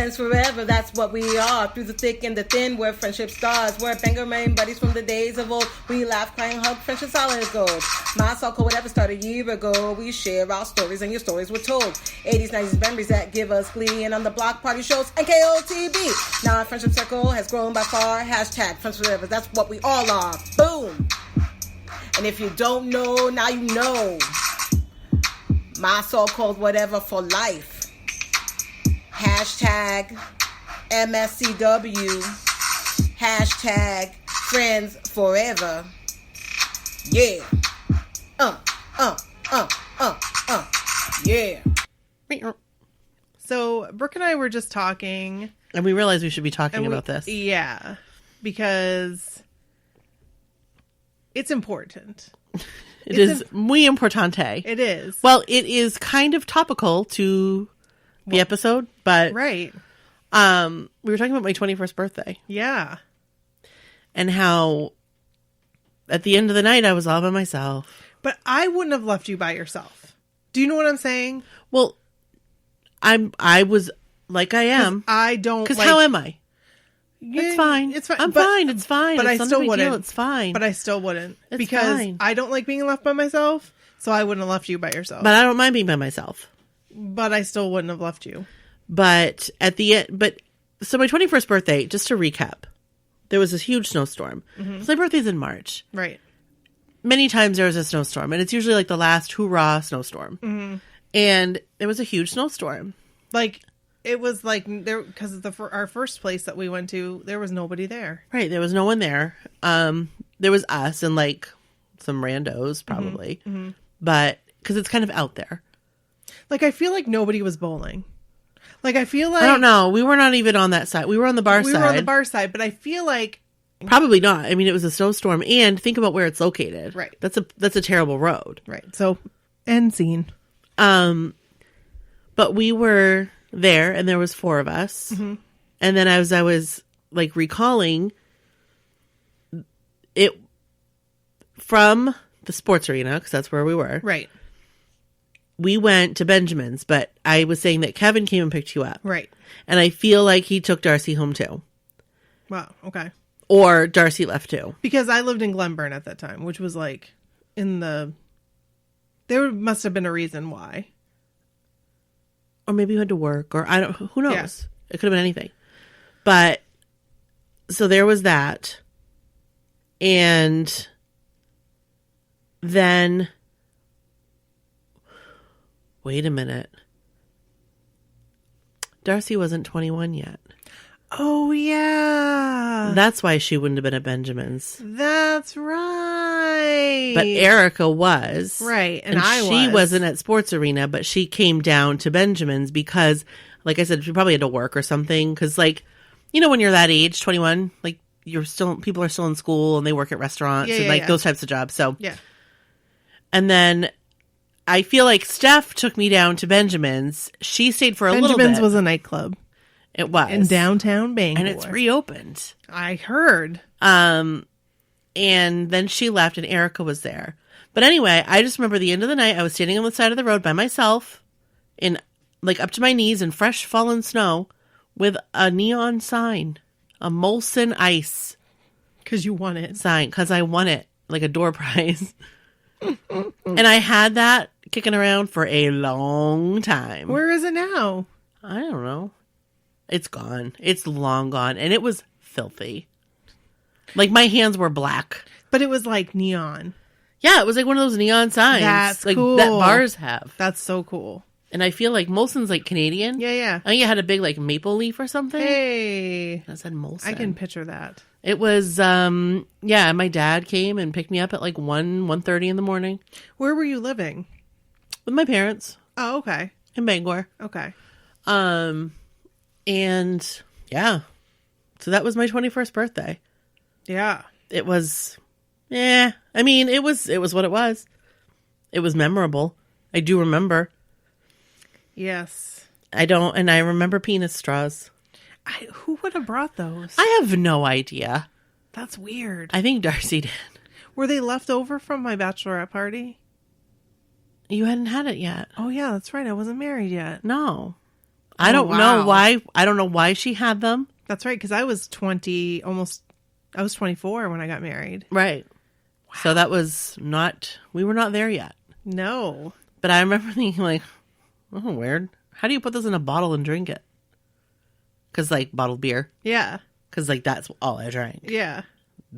Friends forever, that's what we are. Through the thick and the thin, we're friendship stars. We're banger main buddies from the days of old. We laugh, cry, and hug, friendship solid as gold. My so-called whatever started a year ago. We share our stories and your stories were told. 80s, 90s memories that give us glee. And on the block party shows and KOTB. Now our friendship circle has grown by far. Hashtag friends forever, that's what we all are. Boom. And if you don't know, now you know. My so-called whatever for life. Hashtag MSCW. Hashtag friends forever. Yeah. Yeah. So Brooke and I were just talking. And we realized we should be talking about this. Yeah. Because it's important. It is muy importante. It is. Well, it is kind of topical to the episode, but right. We were talking about my 21st birthday. Yeah. And how at the end of the night I was all by myself. But I wouldn't have left you by yourself. Do you know what I'm saying? Well, I was like I am. I don't. Because how am I? It's fine. It's fine. I'm fine. It's fine. But it's I still wouldn't. Deal. It's fine. But I still wouldn't. It's because fine. I don't like being left by myself. So I wouldn't have left you by yourself. But I don't mind being by myself. But I still wouldn't have left you. But at the end, so my 21st birthday, just to recap, there was this huge snowstorm. Mm-hmm. So my birthday's in March. Right. Many times there was a snowstorm, and it's usually like the last hoorah snowstorm. Mm-hmm. And it was a huge snowstorm. Like, it was like, there, because our first place that we went to, there was nobody there. Right. There was no one there. There was us and like some randos probably. Mm-hmm. Mm-hmm. But, because it's kind of out there. Like, I feel like nobody was bowling. Like, I feel like... I don't know. We were not even on that side. We were on the bar side. We were on the bar side, but I feel like... Probably not. I mean, it was a snowstorm, and think about where it's located. Right. That's a terrible road. Right. So, end scene. But we were there, and there was 4 of us. Mm-hmm. And then as I was, like, recalling it from the sports arena, because that's where we were. Right. We went to Benjamin's, but I was saying that Kevin came and picked you up. Right. And I feel like he took Darcy home, too. Wow. Okay. Or Darcy left, too. Because I lived in Glenburn at that time, which was, like, there must have been a reason why. Or maybe you had to work, or who knows? Yeah. It could have been anything. But, so there was that. And then, wait a minute. Darcy wasn't 21 yet. Oh, yeah. That's why she wouldn't have been at Benjamin's. That's right. But Erica was. Right. And she wasn't at Sports Arena, but she came down to Benjamin's because, like I said, she probably had to work or something. Because, like, you know, when you're that age, 21, like, people are still in school and they work at restaurants and those types of jobs. So, yeah. And then I feel like Steph took me down to Benjamin's. She stayed for a little bit. Benjamin's was a nightclub. It was. In downtown Bangor. And it's reopened. I heard. And then she left and Erica was there. But anyway, I just remember the end of the night, I was standing on the side of the road by myself in like up to my knees in fresh fallen snow with a neon sign, a Molson Ice. Because you won it. Sign, because I won it, like a door prize. And I had that kicking around for a long time. Where is it now? I don't know. It's gone. It's long gone. And it was filthy. Like, my hands were black. But it was like neon. Yeah, it was like one of those neon signs. That's like, cool. That bars have. That's so cool. And I feel like Molson's like Canadian. Yeah, yeah. I think it had a big like maple leaf or something. Hey. That said Molson. I can picture that. It was, yeah, my dad came and picked me up at like 1:30 in the morning. Where were you living? With my parents. Oh, okay. In Bangor. Okay. And yeah, so that was my 21st birthday. Yeah. It was, I mean, it was what it was. It was memorable. I do remember. Yes. I remember penis straws. Who would have brought those? I have no idea. That's weird. I think Darcy did. Were they left over from my bachelorette party? You hadn't had it yet. Oh, yeah, that's right. I wasn't married yet. No. I don't know wow. why. I don't know why she had them. That's right, because I was 24 when I got married. Right. Wow. So that was not, we were not there yet. No. But I remember thinking like, oh, weird. How do you put this in a bottle and drink it? Because like bottled beer. Yeah. Because like that's all I drank. Yeah.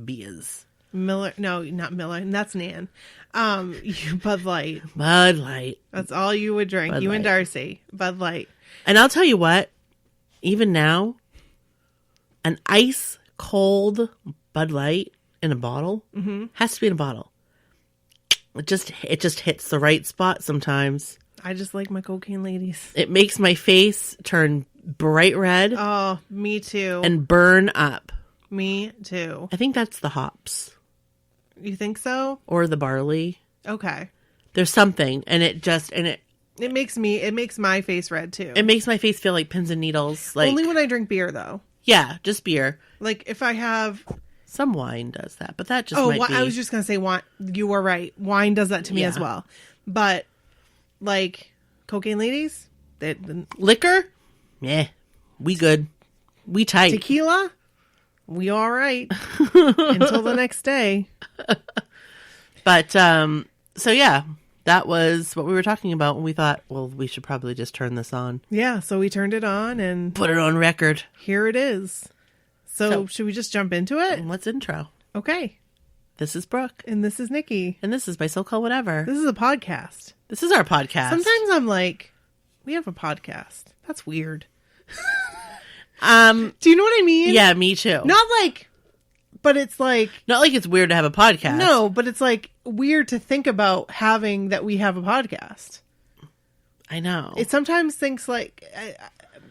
Beers. Miller. No, not Miller. And that's Nan. You Bud Light. Bud Light. That's all you would drink. Bud you Light. and Darcy. Bud Light. And I'll tell you what, even now, an ice cold Bud Light in a bottle has to be in a bottle. It just hits the right spot sometimes. I just like my cocaine ladies. It makes my face turn bright red Oh, me too. and burn up. Me too. I think that's the hops You think so? or the barley. Okay. There's something, and it It makes my face red too. makes my face feel like pins and needles. Like Only when I drink beer though. yeah, just beer. Like if I have Some wine does that, but that just might be. I was just gonna say wine. You were right. Wine does that to me as Yeah. well. But like cocaine ladies, Liquor. Yeah, we good. We tight. tequila, we all right until the next day. But so yeah, that was what we were talking about when we thought, well, we should probably just turn this on, Yeah, so we turned it on and put it on record. here it is. So should we just jump into it? And let's intro. Okay. This is Brooke, And this is Nikki. and this is my so-called whatever. This is a podcast. This is our podcast. Sometimes I'm like, we have a podcast. That's weird. Um, Do you know what I mean? yeah, me too. Not like, but it's like, Not like it's weird to have a podcast. no, but it's like weird to think about having that we have a podcast. I know. It sometimes thinks like,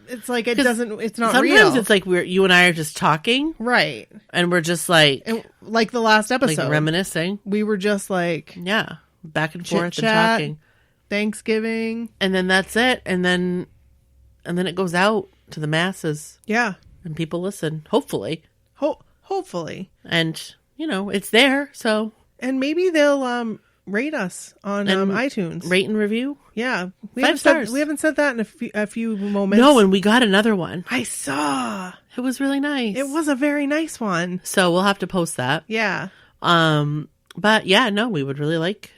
it's like it 'Cause doesn't, it's not Sometimes real. it's like you and I are just talking, right. and we're just like And like the last episode, reminiscing. we were just like Yeah, back and forth and Chit-chat. talking, Thanksgiving. and then that's it, and then it goes out to the masses, Yeah. and people listen. Hopefully, Hopefully. and it's there. So And maybe they'll rate us on And iTunes. rate and review. Yeah. 5 stars. We haven't said that in a few moments. No, and we got another one. I saw. It was really nice. It was a very nice one. So we'll have to post that. Yeah. But yeah, no, we would really like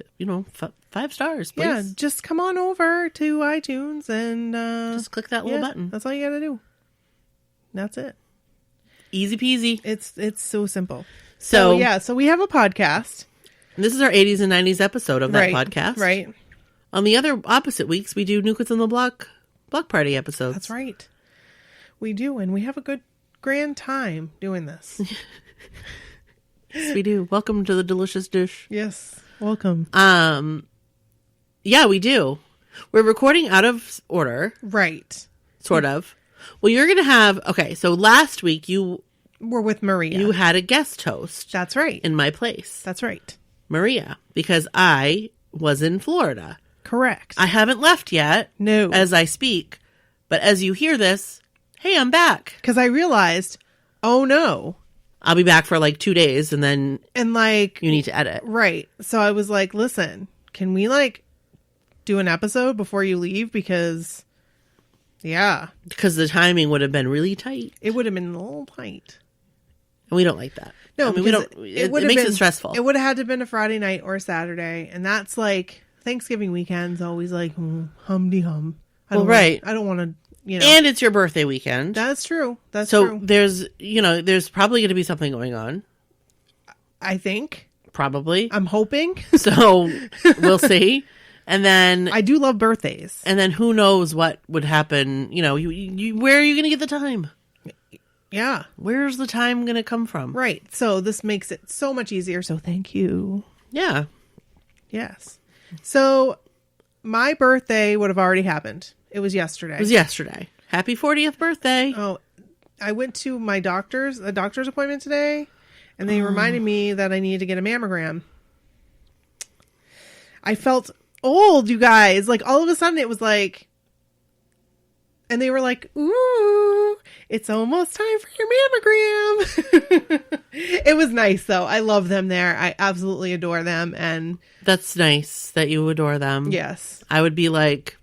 5 stars, please. Yeah. Just come on over to iTunes and Just click that little button. That's all you gotta do. That's it. Easy peasy. It's so simple. So yeah, so we have a podcast. this is our 80s and 90s episode of that Right, podcast. Right. On the other opposite weeks, we do New Kids on the Block Party episodes. That's right. We do, and we have a good grand time doing this. Yes, we do. Welcome to the delicious dish. Yes. Welcome. Yeah, we do. We're recording out of order, Right. sort of. Well, you're going to have... Okay, so last week you We're with Maria. you had a guest host That's right. in my place, That's right. Maria, because I was in Florida. Correct. I haven't left yet No. as I speak, but as you hear this, hey, I'm back. Because I realized, oh no. I'll be back for like 2 days, and then And like, you need to edit. right. So I was like, listen, can we like do an episode before you leave? Because, yeah, Because the timing would have been really tight, it would have been a little tight. and we don't like that. No, I mean, we because don't. It would have makes been, it stressful. It would have had to have been a Friday night or a Saturday. And that's like, Thanksgiving weekend's always like, hum-de-hum. Well, right. I don't want to, And it's your birthday weekend. That's true. That's so true. there's probably going to be something going on. I think. Probably. I'm hoping. So we'll see. And then I do love birthdays. who knows what would happen? You where are you going to get the time? Yeah. Where's the time going to come from? Right. So this makes it so much easier. So thank you. Yeah. Yes. So my birthday would have already happened. It was yesterday. It was yesterday. Happy 40th birthday. Oh, I went to a doctor's appointment today, and they reminded me that I needed to get a mammogram. I felt old, you guys. Like all of a sudden it was like, and they were like, ooh, it's almost time for your mammogram. It was nice though. I love them there. I absolutely adore them. And That's nice that you adore them. yes. I would be like,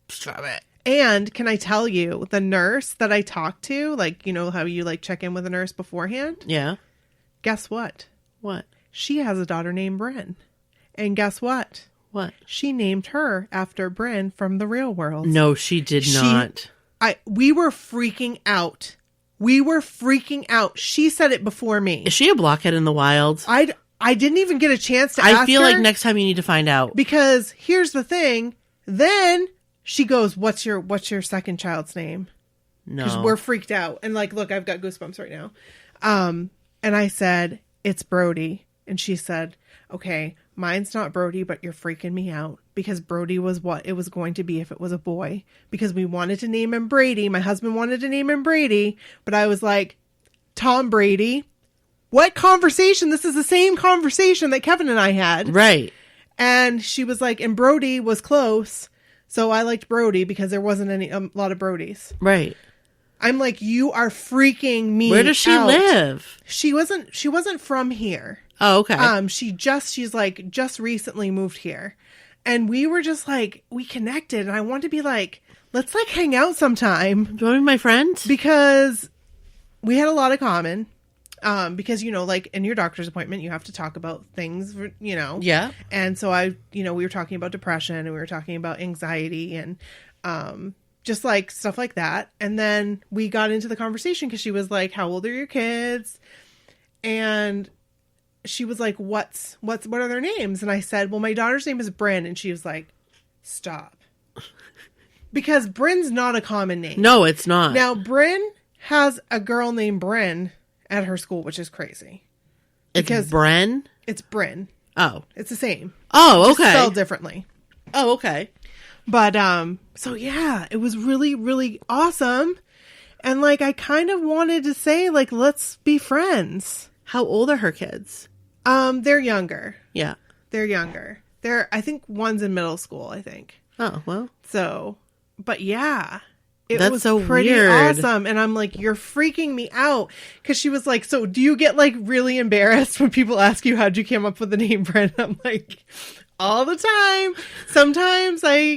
stop it. And can I tell you, the nurse that I talked to, like, you know how you like check in with a nurse beforehand? Yeah. Guess what? What? She has a daughter named Bryn. And guess what? What? She named her after Bryn from The Real World. No, she did not. We were freaking out. We were freaking out. She said it before me. Is she a blockhead in the wild? I didn't even get a chance to ask her. I feel like next time you need to find out. Because here's the thing. Then she goes, what's your second child's name? No. Because we're freaked out. And like, look, I've got goosebumps right now. And I said, it's Brody. And she said, okay, mine's not Brody, but you're freaking me out. Because Brody was what it was going to be if it was a boy. Because we wanted to name him Brady. My husband wanted to name him Brady. But I was like, Tom Brady. What conversation? This is the same conversation that Kevin and I had. Right. And she was like, and Brody was close. So I liked Brody because there wasn't a lot of Brodies. Right. I'm like, you are freaking me out. Where does she live? She wasn't from here. Oh, okay. She's like just recently moved here. And we were just like, we connected and I wanted to be like, let's like hang out sometime. Do you want to be my friend? Because we had a lot of common. Because, you know, like in your doctor's appointment, you have to talk about things, you know. Yeah. And so we were talking about depression and we were talking about anxiety and just like stuff like that. And then we got into the conversation because she was like, how old are your kids? And she was like, what are their names? And I said, well, my daughter's name is Bryn. And she was like, stop. Because Bryn's not a common name. No, it's not. Now, Bryn has a girl named Bryn at her school, which is crazy. It's Bren? It's Bryn. Oh. It's the same. Oh, Just okay. spelled differently. Oh, okay. But, so yeah, it was really, really awesome. And like, I kind of wanted to say, like, let's be friends. How old are her kids? They're younger. Yeah. They're younger. I think one's in middle school, I think. Oh, well. So, but yeah. That's was so pretty weird. awesome. And I'm like, you're freaking me out. Because she was like, so do you get like really embarrassed when people ask you how'd you come up with the name Brent? I'm like, all the time. Sometimes I,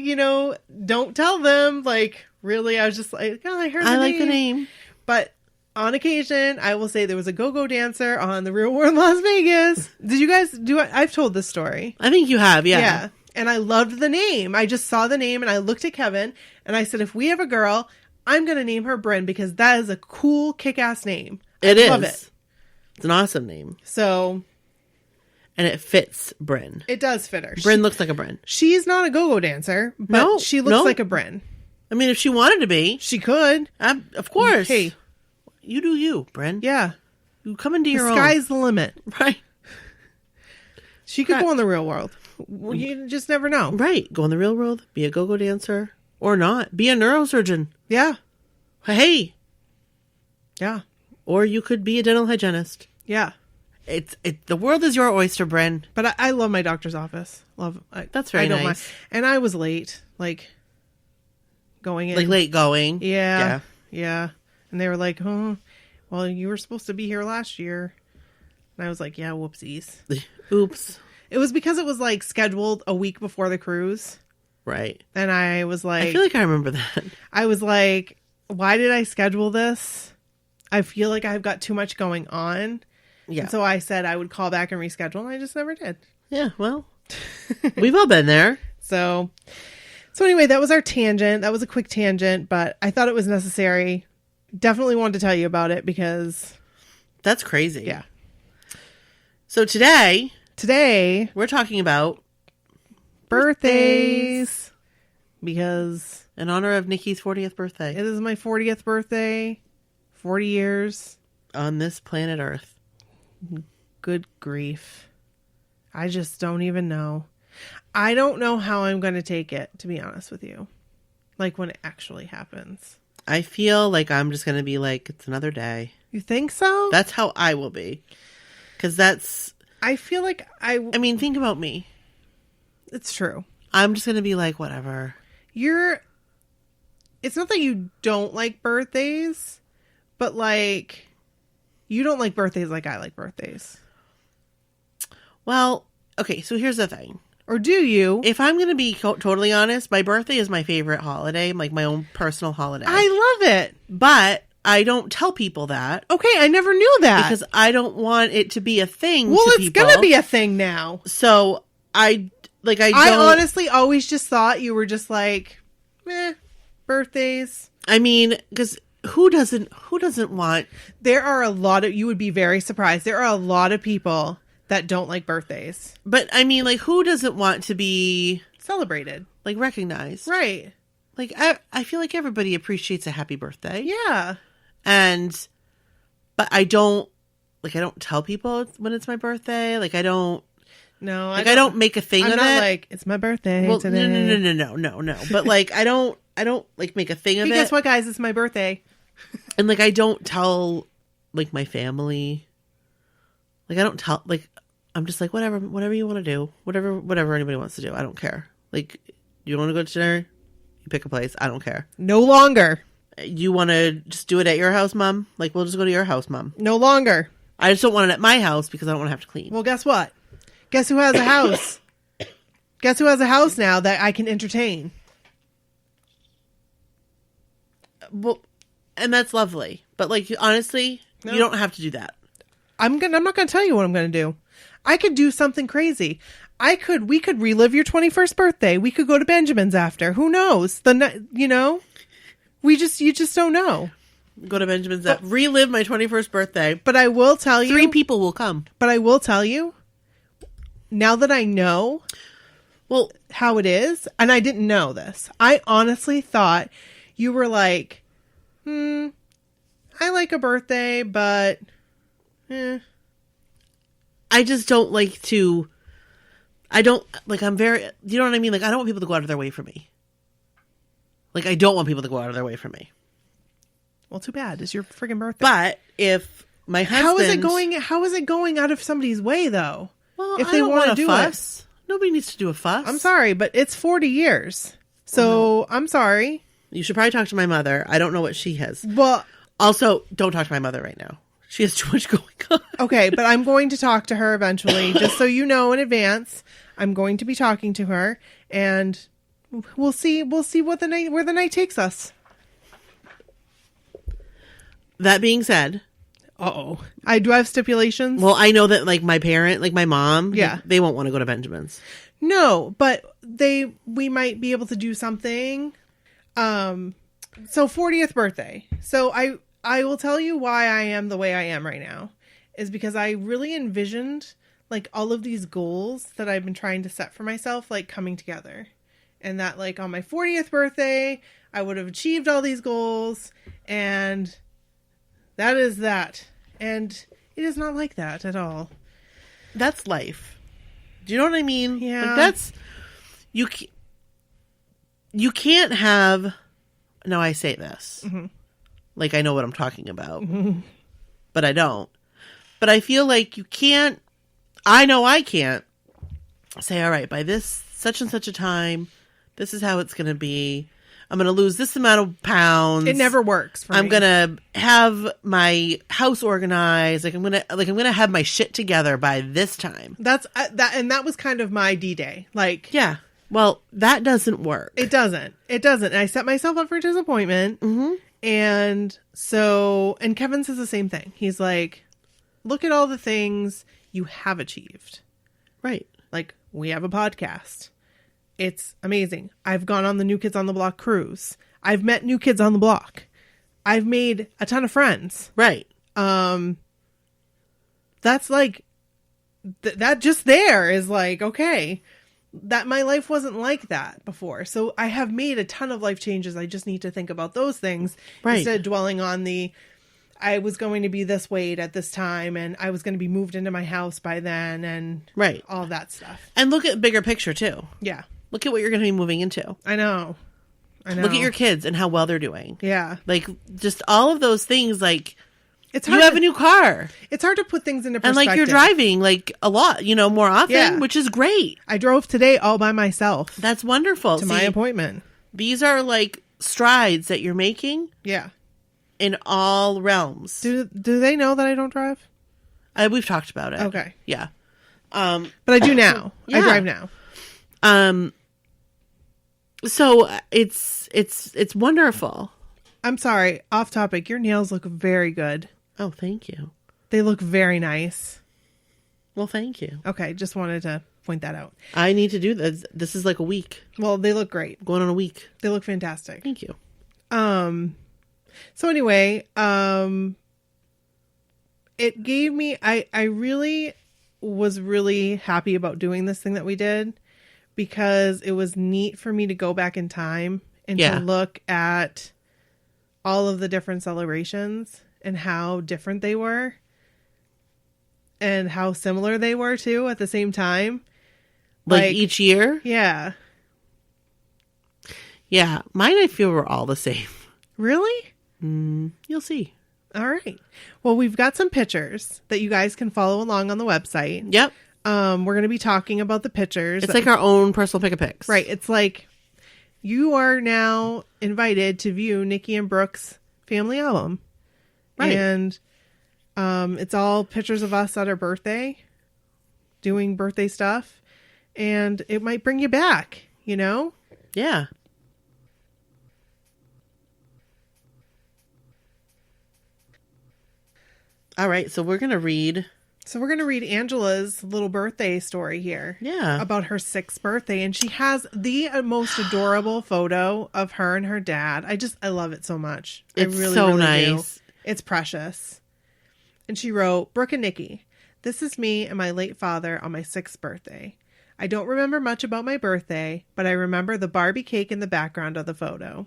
don't tell them. Like, really, I was just like, oh, I heard the name. I like the name. But on occasion, I will say there was a go-go dancer on The Real World Las Vegas. Did you guys I've told this story. I think you have, yeah. Yeah. And I loved the name. I just saw the name and I looked at Kevin and I said, if we have a girl, I'm going to name her Bryn because that is a cool, kick-ass name. I love it. It's an awesome name. So. And it fits Bryn. It does fit her. Bryn looks like a Bryn. She's not a go-go dancer, but she looks like a Bryn. I mean, if she wanted to be. She could. Of course. Hey. You do you, Bryn. Yeah. You come into your own. The sky's the limit. Right. She could go on The Real World. Well, you just never know. Right. Go in the real world. Be a go-go dancer. Or not. Be a neurosurgeon. Yeah. Hey. Yeah. Or you could be a dental hygienist. Yeah. The world is your oyster, Bryn. But I love my doctor's office. That's very nice. Mind. And I was late. Like, going in. Like late going. Yeah. Yeah. And they were like, oh, well, you were supposed to be here last year. And I was like, yeah, whoopsies. Oops. It was because it was like scheduled a week before the cruise. Right. And I was like, I feel like I remember that. I was like, why did I schedule this? I feel like I've got too much going on. Yeah. And so I said I would call back and reschedule, and I just never did. Yeah, well, we've all been there. So anyway, that was our tangent. That was a quick tangent, but I thought it was necessary. Definitely wanted to tell you about it because. That's crazy. Yeah. So today we're talking about birthdays because in honor of Nikki's 40th birthday. It is my 40th birthday. 40 years on this planet Earth. Good grief. I just don't even know. I don't know how I'm going to take it, to be honest with you. Like when it actually happens. I feel like I'm just going to be like, it's another day. You think so? That's how I will be. Because I feel like I mean, think about me. It's true. I'm just going to be like, whatever. It's not that you don't like birthdays, but like, you don't like birthdays like I like birthdays. Well, okay, so here's the thing. Or do you? If I'm going to be totally honest, my birthday is my favorite holiday, like my own personal holiday. I love it. But I don't tell people that. Okay, I never knew that. Because I don't want it to be a thing well, to it's people. going to be a thing now. So I honestly always just thought you were just like, birthdays. I mean, because who doesn't want... There are a lot of... You would be very surprised. There are a lot of people that don't like birthdays. But, I mean, like, who doesn't want to be... Celebrated. Like, recognized. Right. Like, I feel like everybody appreciates a happy birthday. Yeah. But I don't tell people when it's my birthday. Like, I don't... No, I don't make a thing of it. I'm not like, it's my birthday today. No. But, like, I don't, like, make a thing of it. Guess what, guys? It's my birthday. And, like, I don't tell, like, my family. Like, I don't tell, like, I'm just like, whatever you want to do. Whatever anybody wants to do. I don't care. Like, you want to go to dinner? You pick a place. I don't care. No longer. You want to just do it at your house, Mom? Like, we'll just go to your house, Mom. No longer. I just don't want it at my house because I don't want to have to clean. Well, guess what? Guess who has a house? Guess who has a house now that I can entertain? Well, and that's lovely. But, like, honestly, No. you don't have to do that. I'm not going to tell you what I'm going to do. I could do something crazy. We could relive your 21st birthday. We could go to Benjamin's after. Who knows? You just don't know. Go to Benjamin's relive my 21st birthday. But I will tell you. 3 people will come. But I will tell you, now that I know how it is, and I didn't know this, I honestly thought you were like, I like a birthday, but I just don't like to, I'm very, you know what I mean? Like, I don't want people to go out of their way for me. Like, I don't want people to go out of their way for me. Well, too bad. It's your friggin' birthday. But if my husband... How is it going out of somebody's way, though? Well, if I they don't want to want do fuss. Nobody needs to do a fuss. I'm sorry, but it's 40 years. So, I'm sorry. You should probably talk to my mother. I don't know what she has. Well... Also, don't talk to my mother right now. She has too much going on. Okay, but I'm going to talk to her eventually. Just so you know in advance, I'm going to be talking to her, and we'll see where the night takes us. That being said... Uh-oh. I do have stipulations. Well, I know that, like, my parent, like my mom, yeah, they won't want to go to Benjamin's. No, but we might be able to do something. So 40th birthday. So I will tell you why I am the way I am right now is because I really envisioned like all of these goals that I've been trying to set for myself, like coming together, and that like on my 40th birthday, I would have achieved all these goals, and that is that. And it is not like that at all. That's life. Do you know what I mean? Yeah. Like that's... You can't have... No, I say this. Mm-hmm. Like, I know what I'm talking about. Mm-hmm. But I don't. But I feel like you can't... I know I can't say, all right, by this such and such a time, this is how it's going to be. I'm going to lose this amount of pounds. It never works for me. I'm going to have my house organized. I'm going to have my shit together by this time. That's and that was kind of my D-Day. Like, yeah. Well, that doesn't work. It doesn't. And I set myself up for disappointment. Mm-hmm. And Kevin says the same thing. He's like, look at all the things you have achieved. Right. Like, we have a podcast. It's amazing. I've gone on the New Kids on the Block cruise. I've met new kids on the block. I've made a ton of friends. Right. That's like, that just there is like, okay, that my life wasn't like that before. So I have made a ton of life changes. I just need to think about those things instead of dwelling on I was going to be this weight at this time, and I was going to be moved into my house by then, and all that stuff. And look at bigger picture too. Yeah. Look at what you're going to be moving into. I know. Look at your kids and how well they're doing. Yeah. Like, just all of those things, like, it's hard you have a new car. It's hard to put things into perspective. And, like, you're driving, like, a lot, more often, which is great. I drove today all by myself. That's wonderful. To my appointment. These are, like, strides that you're making. Yeah. In all realms. Do they know that I don't drive? We've talked about it. Okay. Yeah. But I do now. Yeah. I drive now. So it's wonderful. I'm sorry, off topic. Your nails look very good. Oh, thank you. They look very nice. Well, thank you. Okay, just wanted to point that out. I need to do this. This is like a week. Well, they look great. Going on a week. They look fantastic. Thank you. So anyway, it gave me, I really was really happy about doing this thing that we did because it was neat for me to go back in time and Yeah. to look at all of the different celebrations and how different they were and how similar they were too at the same time. Like each year? Yeah. Yeah. Mine, I feel, were all the same. Really? You'll see. All right. Well, we've got some pictures that you guys can follow along on the website. Yep. We're going to be talking about the pictures. It's like our own personal pick-a-picks. Right. It's like you are now invited to view Nikki and Brooke's family album. Right. And it's all pictures of us at our birthday, doing birthday stuff. And it might bring you back, you know? Yeah. All right, so we're going to read. So we're going to read Angela's little birthday story here. Yeah. About her 6th birthday. And she has the most adorable photo of her and her dad. I love it so much. It's I really, so really nice. do. It's precious. And she wrote, Brooke and Nikki, this is me and my late father on my 6th birthday. I don't remember much about my birthday, but I remember the Barbie cake in the background of the photo.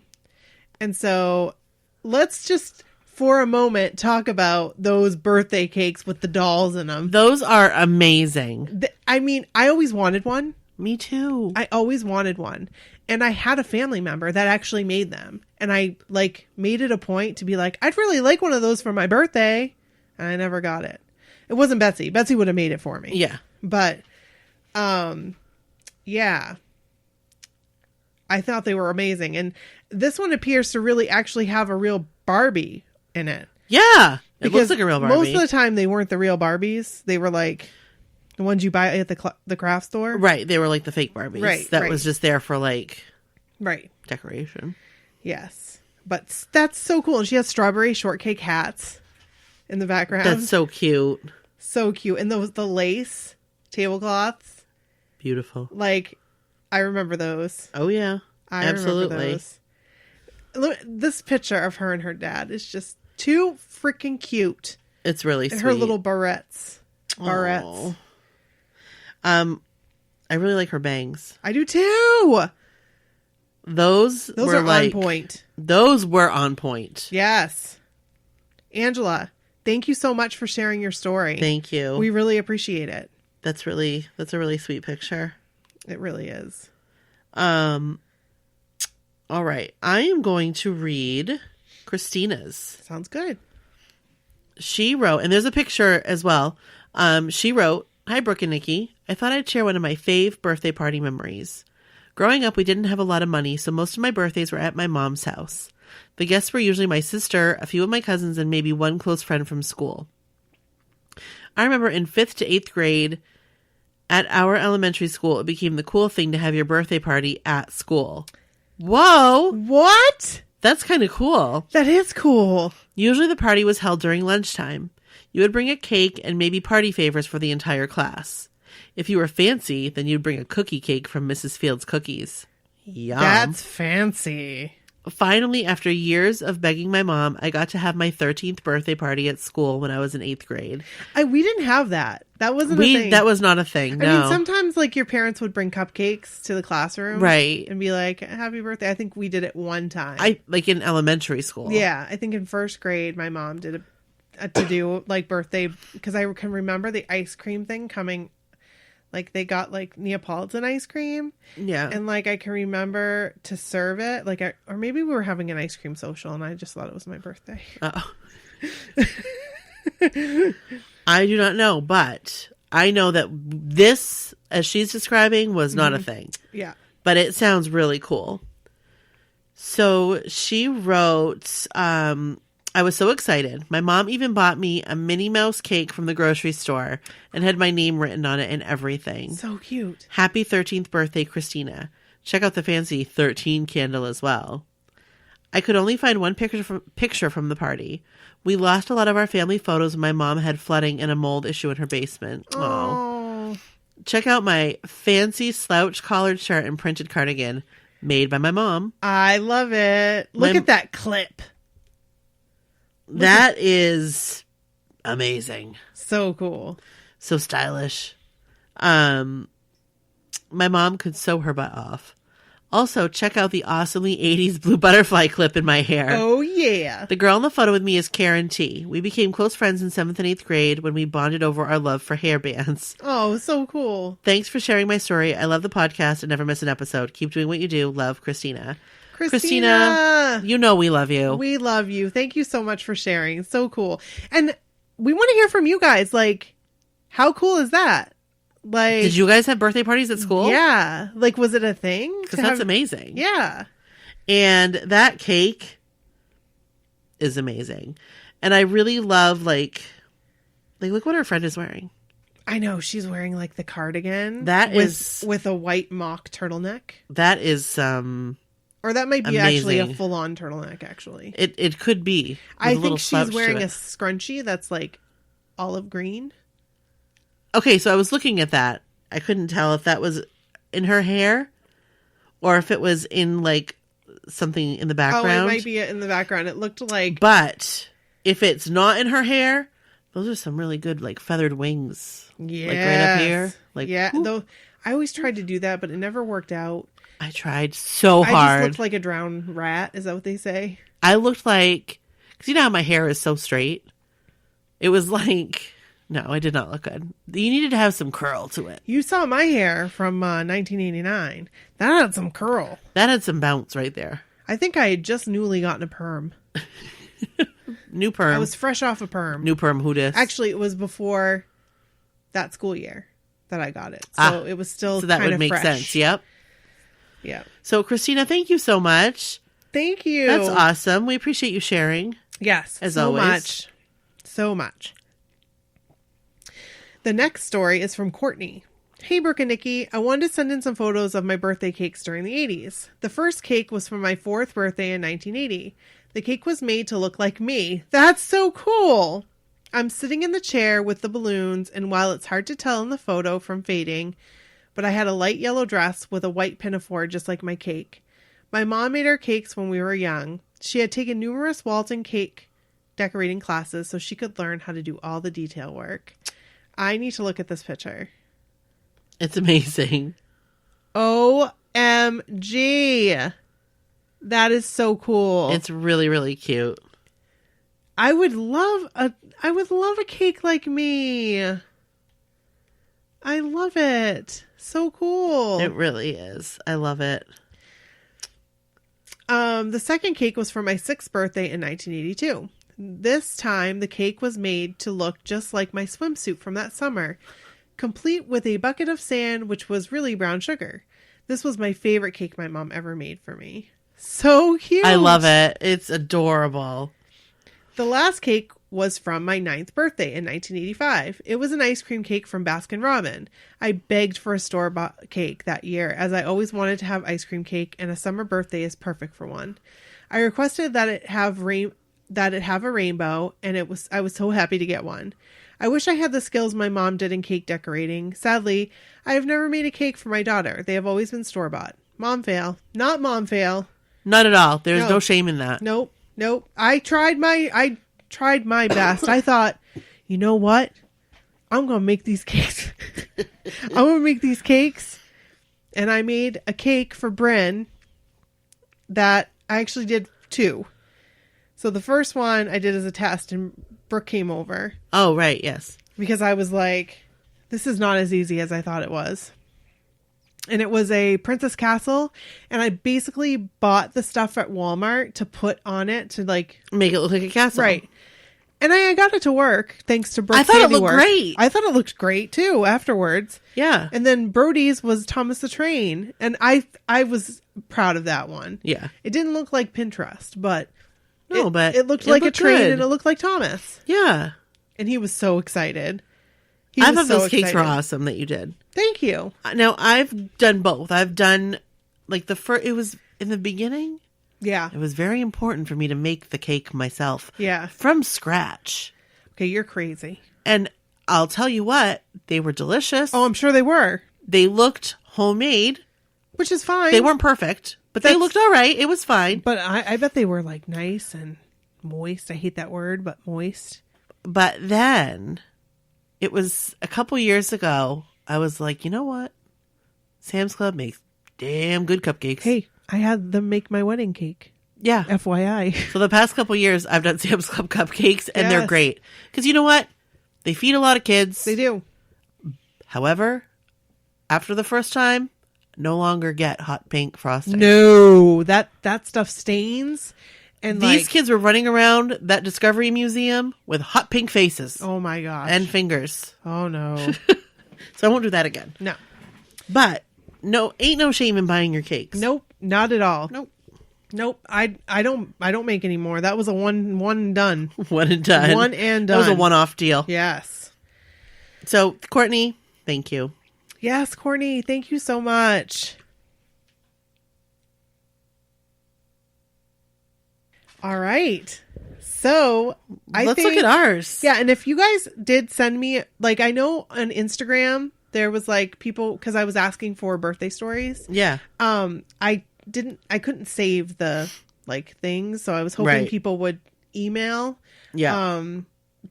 And so let's just, for a moment, talk about those birthday cakes with the dolls in them. Those are amazing. I mean, I always wanted one. Me too. I always wanted one. And I had a family member that actually made them. And I made it a point to be like, I'd really like one of those for my birthday. And I never got it. It wasn't Betsy. Betsy would have made it for me. Yeah. But, yeah. I thought they were amazing. And this one appears to really actually have a real Barbie in it. Yeah. It Because looks like a real Barbie. most of the time they weren't the real Barbies. They were like the ones you buy at the craft store. Right. They were like the fake Barbies. Right, That right. was just there for like Right. decoration. Yes. But that's so cool. And she has strawberry shortcake hats in the background. That's so cute. so cute. And the lace tablecloths. Beautiful. Like, I remember those. Oh, yeah. I Absolutely. remember those. Look, this picture of her and her dad is just too freaking cute. It's really And sweet. her little barrettes. Aw. I really like her bangs. I do too. Those Those were are like, on point. Those were on point. Yes. Angela, thank you so much for sharing your story. Thank you. We really appreciate it. That's a really sweet picture. It really is. All right. I am going to read Christina's. Sounds good. She wrote, and there's a picture as well. She wrote, "Hi, Brooke and Nikki. I thought I'd share one of my fave birthday party memories. Growing up, we didn't have a lot of money, so most of my birthdays were at my mom's house. The guests were usually my sister, a few of my cousins, and maybe one close friend from school. I remember in 5th to 8th grade, at our elementary school, it became the cool thing to have your birthday party at school." Whoa! What? That's kind of cool. That is cool. Usually the party was held during lunchtime. You would bring a cake and maybe party favors for the entire class. If you were fancy, then you'd bring a cookie cake from Mrs. Field's Cookies. Yum. That's fancy. Finally, after years of begging my mom, I got to have my 13th birthday party at school when I was in 8th grade. We didn't have that. That wasn't a thing. That was not a thing, no. I mean, sometimes your parents would bring cupcakes to the classroom. Right. And be like, happy birthday. I think we did it one time. In elementary school. Yeah. I think in 1st grade, my mom did to do birthday, because I can remember the ice cream thing coming. They got Neapolitan ice cream. Yeah. And I can remember to serve it. Or maybe we were having an ice cream social and I just thought it was my birthday. Oh. I do not know, but I know that this, as she's describing, was not a thing. Yeah. But it sounds really cool. So she wrote, I was so excited. My mom even bought me a Minnie Mouse cake from the grocery store and had my name written on it and everything. So cute. Happy 13th birthday, Christina. Check out the fancy 13 candle as well. I could only find one picture from the party. We lost a lot of our family photos when my mom had flooding and a mold issue in her basement. Oh. Check out my fancy slouch collared shirt and printed cardigan made by my mom. I love it. Look at that clip. That is amazing. So cool. So stylish. My mom could sew her butt off. Also, check out the awesomely 80s blue butterfly clip in my hair. Oh, yeah. The girl in the photo with me is Karen T. We became close friends in 7th and 8th grade when we bonded over our love for hair bands. Oh, so cool. Thanks for sharing my story. I love the podcast and never miss an episode. Keep doing what you do. Love, Christina. Christina, you know we love you. We love you. Thank you so much for sharing. So cool. And we want to hear from you guys. Like, how cool is that? Like, did you guys have birthday parties at school? Yeah. Like, was it a thing? Because that's amazing. Yeah. And that cake is amazing. And I really love, like look what our friend is wearing. I know. She's wearing, like, the cardigan. That is with a white mock turtleneck. That is, or that might be actually a full-on turtleneck, actually. It could be. I think she's wearing a scrunchie that's, like, olive green. Okay, so I was looking at that. I couldn't tell if that was in her hair or if it was in, like, something in the background. Oh, it might be in the background. It looked like... But if it's not in her hair, those are some really good, like, feathered wings. Yeah. Like, right up here. Like, yeah, whoop. though I always tried to do that, but it never worked out. I tried so hard. I just looked like a drowned rat. Is that what they say? I looked like... Because you know how my hair is so straight? It was like... No, I did not look good. You needed to have some curl to it. You saw my hair from 1989. That had some curl. That had some bounce right there. I think I had just newly gotten a perm. New perm. I was fresh off a perm. New perm, who dis? Actually, it was before that school year that I got it. So it was still so that kind would of make fresh. sense. Yep. Yeah. So, Christina, thank you so much. Thank you. That's awesome. We appreciate you sharing. Yes. As so always. much. So much. The next story is from Courtney. Hey, Brooke and Nikki. I wanted to send in some photos of my birthday cakes during the 80s. The first cake was for my 4th birthday in 1980. The cake was made to look like me. That's so cool. I'm sitting in the chair with the balloons, and while it's hard to tell in the photo from fading, but I had a light yellow dress with a white pinafore just like my cake. My mom made our cakes when we were young. She had taken numerous Walton cake decorating classes so she could learn how to do all the detail work. I need to look at this picture. It's amazing. OMG. That is so cool. It's really, really cute. I would love a cake like me. I love it. So cool. It really is. I love it. The second cake was for my 6th birthday in 1982. This time, the cake was made to look just like my swimsuit from that summer, complete with a bucket of sand, which was really brown sugar. This was my favorite cake my mom ever made for me. So cute. I love it. It's adorable. The last cake was from my 9th birthday in 1985. It was an ice cream cake from Baskin Robbins. I begged for a store-bought cake that year, as I always wanted to have ice cream cake, and a summer birthday is perfect for one. I requested that it have a rainbow, and I was so happy to get one. I wish I had the skills my mom did in cake decorating. Sadly, I have never made a cake for my daughter. They have always been store-bought. Mom fail. Not mom fail. Not at all. There's no shame in that. Nope. I tried my best. I thought, you know what? I'm going to make these cakes. I'm going to make these cakes. And I made a cake for Bryn that I actually did 2. So the first one I did as a test, and Brooke came over. Oh, right. Yes. Because I was like, this is not as easy as I thought it was. And it was a Princess Castle. And I basically bought the stuff at Walmart to put on it to like... Make it look like a castle. Right. And I got it to work thanks to Brooke's I thought it looked handiwork. great. I thought it looked great too afterwards. Yeah. And then Brody's was Thomas the Train. And I was proud of that one. Yeah. It didn't look like Pinterest, but No, but it looked like a looked train good. and it looked like Thomas. Yeah. And he was so excited. He I was thought so those cakes were excited. awesome that you did. Thank you. Now, I've done both. I've done, like, it was in the beginning. Yeah. It was very important for me to make the cake myself. Yeah. From scratch. Okay, you're crazy. And I'll tell you what, they were delicious. Oh, I'm sure they were. They looked homemade. Which is fine. They weren't perfect, but they looked all right. It was fine. But I bet they were like nice and moist. I hate that word, but moist. But then, it was a couple years ago, I was like, you know what? Sam's Club makes damn good cupcakes. Hey, I had them make my wedding cake. Yeah. FYI. So the past couple years, I've done Sam's Club cupcakes, and they're Yes. great. Because you know what? They feed a lot of kids. They do. However, after the first time, no longer get hot pink frosting. No, that stuff stains. And These kids were running around that Discovery Museum with hot pink faces oh my gosh. and fingers. Oh no. So I won't do that again. No. But ain't no shame in buying your cakes. Nope, not at all. Nope. Nope. I don't make any more. That was a one and done. One and done. One and That was a done. one-off deal. Yes. So, Courtney, thank you. Yes, Courtney, thank you so much. All right. So Let's look at ours. Yeah, and if you guys did send me, like, I know on Instagram there was like people, because I was asking for birthday stories. Yeah. I couldn't save the like things, so I was hoping Right. people would email. Yeah.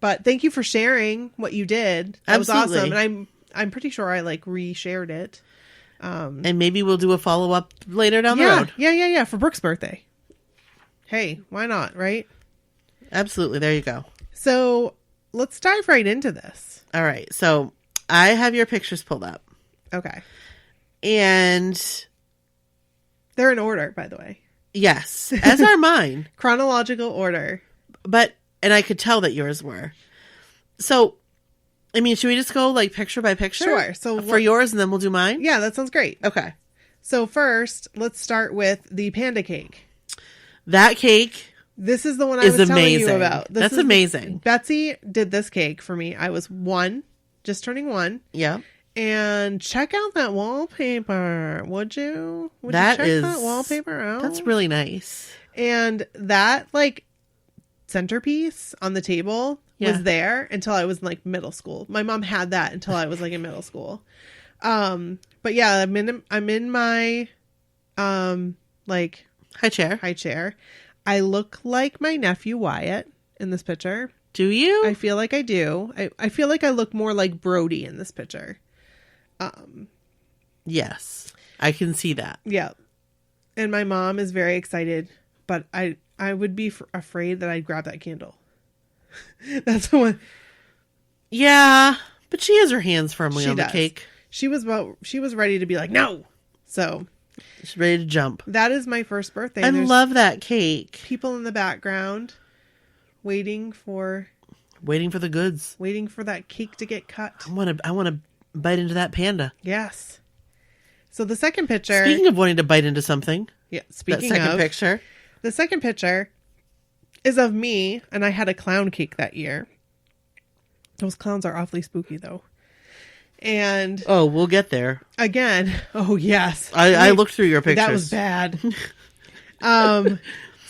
But thank you for sharing what you did. That Absolutely. was awesome, and I'm pretty sure I like reshared it. And maybe we'll do a follow-up later down the Yeah, road. yeah, for Brooke's birthday. Hey, why not, right? Absolutely. There you go. So let's dive right into this. All right. So, I have your pictures pulled up. Okay. And They're in order, by the way. yes, as are mine. Chronological order. And I could tell that yours were. So, I mean, should we just go like picture by picture? Sure. So for yours, and then we'll do mine? Yeah, that sounds great. Okay. So first, let's start with the panda cake. That cake This is the one I is was telling you amazing. about. That's amazing. Betsy did this cake for me. I was just turning 1. Yeah. And check out that wallpaper. Would you? Would That you check is- that wallpaper out? That's really nice. And that like centerpiece on the table Yeah. was there until I was in like middle school. My mom had that until I was like in middle school. But yeah, I'm in my like High chair. high chair. I look like my nephew Wyatt in this picture. Do you? I feel like I do. I feel like I look more like Brody in this picture. Yes. I can see that. Yeah. And my mom is very excited, but I would be afraid that I'd grab that candle. That's the one. Yeah. But she has her hands firmly She on does. the cake. She was ready to be like, no. So She's ready to jump. that is my first birthday. I There's love that cake. people in the background waiting for Waiting for the goods. that cake to get cut. I want to bite into that panda. Yes. So the second picture. Speaking of wanting to bite into something, Yeah, that speaking second of, picture. the second picture is of me, and I had a clown cake that year. Those clowns are awfully spooky, though. And Oh, we'll get there. again, oh yes, I looked through your pictures. that was bad.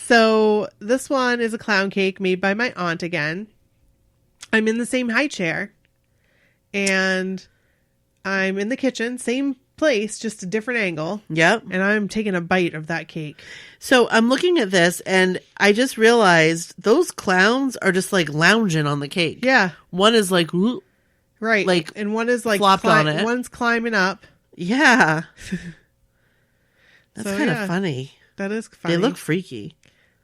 So this one is a clown cake made by my aunt again. I'm in the same high chair, and I'm in the kitchen, same place, just a different angle. Yep. And I'm taking a bite of that cake. So I'm looking at this, and I just realized those clowns are just like lounging on the cake. Yeah, One is like, "Ooh." right. Like, and one is like flopped on it. One's climbing up. Yeah. That's So, kind of yeah. funny. That is funny. They look freaky.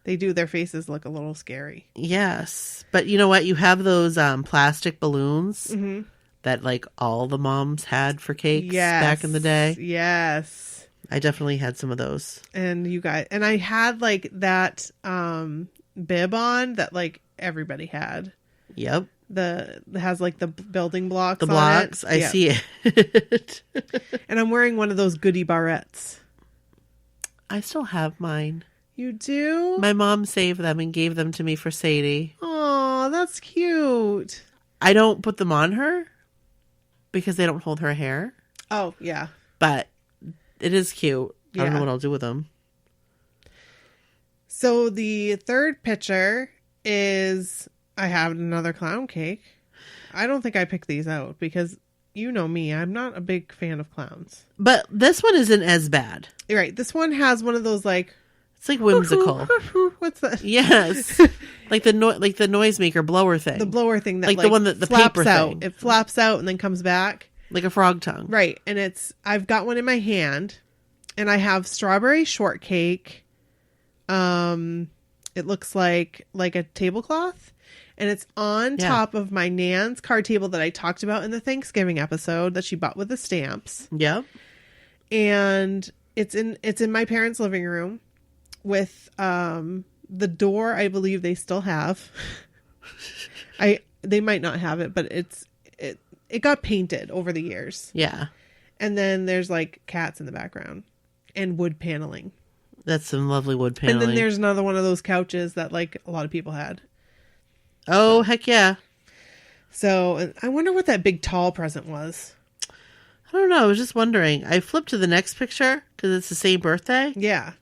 They do. Their faces look a little scary. Yes. But you know what? You have those plastic balloons Mm-hmm. that like all the moms had for cakes back in the day. Yes. I definitely had some of those. And you guys, and I had like that bib on that like everybody had. Yep. It has like the building blocks. The on blocks. it. I Yeah. see it. And I'm wearing one of those goodie barrettes. I still have mine. You do? My mom saved them and gave them to me for Sadie. Oh, that's cute. I don't put them on her because they don't hold her hair, Oh, yeah. but it is cute. I don't know Yeah. what I'll do with them. So the third picture is I have another clown cake. I don't think I picked these out because you know me. I'm not a big fan of clowns. But this one isn't as bad. You're right. This one has one of those like It's like whimsical. What's that? Yes. Like the noisemaker blower thing. The blower thing that Like the one that the flaps paper out. thing. It flaps out and then comes back. Like a frog tongue. Right. And I've got one in my hand and I have strawberry shortcake. It looks like a tablecloth and it's on top of my Nan's card table that I talked about in the Thanksgiving episode that she bought with the stamps. Yep. And it's in my parents' living room with the door I believe they still have. They might not have it, but it got painted over the years. Yeah. And then there's like cats in the background and wood paneling. That's some lovely wood paneling. And then there's another one of those couches that like a lot of people had. Oh, heck yeah. So I wonder what that big tall present was. I don't know. I was just wondering. I flipped to the next picture because it's the same birthday. Yeah.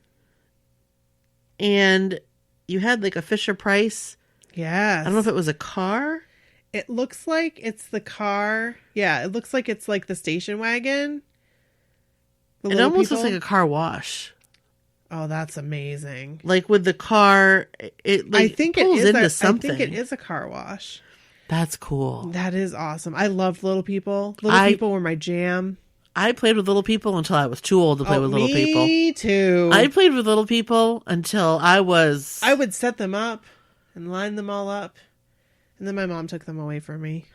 And you had like a Fisher Price. Yes. I don't know if it was a car. It looks like it's the car. Yeah, it looks like it's like the station wagon. It almost looks like a car wash. Oh, that's amazing. Like with the car, it like I think pulls it is into something. I think it is a car wash. That's cool. That is awesome. I loved Little People. Little People were my jam. I played with little people until I was too old to play with little people. Me too. I played with little people until I was... I would set them up and line them all up. And then my mom took them away from me.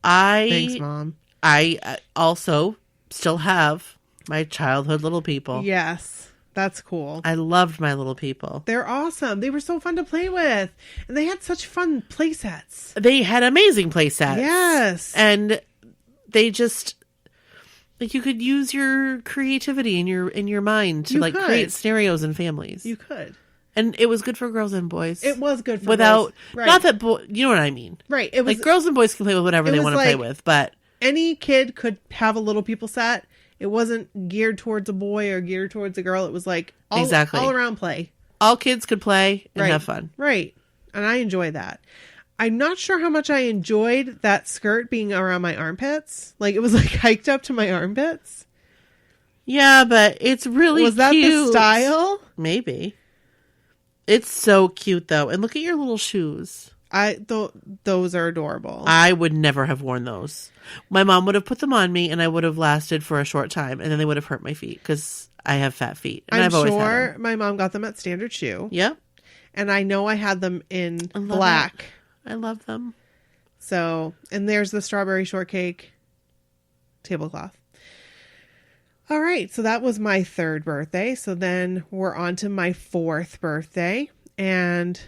Thanks, Mom. I also still have my childhood little people. Yes. That's cool. I loved my little people. They're awesome. They were so fun to play with. And they had such fun play sets. They had amazing play sets. Yes. And they just... Like you could use your creativity in your mind to create scenarios and families. You could. And it was good for girls and boys. It was good for girls. Right. Not that you know what I mean. Right. It was like girls and boys can play with whatever they want to play with, but any kid could have a Little People set. It wasn't geared towards a boy or geared towards a girl. It was like all around play. All kids could play and have fun. Right. And I enjoy that. I'm not sure how much I enjoyed that skirt being around my armpits. Like it was like hiked up to my armpits. Yeah, but it's really Was that cute. the style? Maybe. It's so cute though. And look at your little shoes. Those are adorable. I would never have worn those. My mom would have put them on me and I would have lasted for a short time and then they would have hurt my feet because I have fat feet. And I'm I've always had sure them. my mom got them at Standard Shoe. Yep. And I know I had them in love black. I love them. So, and there's the strawberry shortcake tablecloth. All right. So that was my third birthday. So then we're on to my fourth birthday. And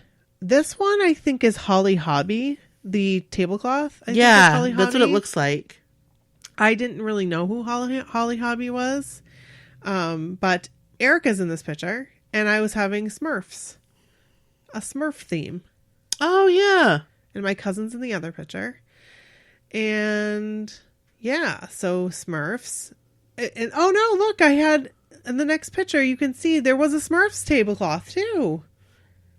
this one I think is Holly Hobby, the tablecloth. I think that's what it looks like. I didn't really know who Holly Hobby was. But Erica's in this picture and I was having Smurfs. A Smurf theme. Oh, yeah. And my cousin's in the other picture. And yeah, so Smurfs. And oh no, look, I had in the next picture, you can see there was a Smurfs tablecloth too.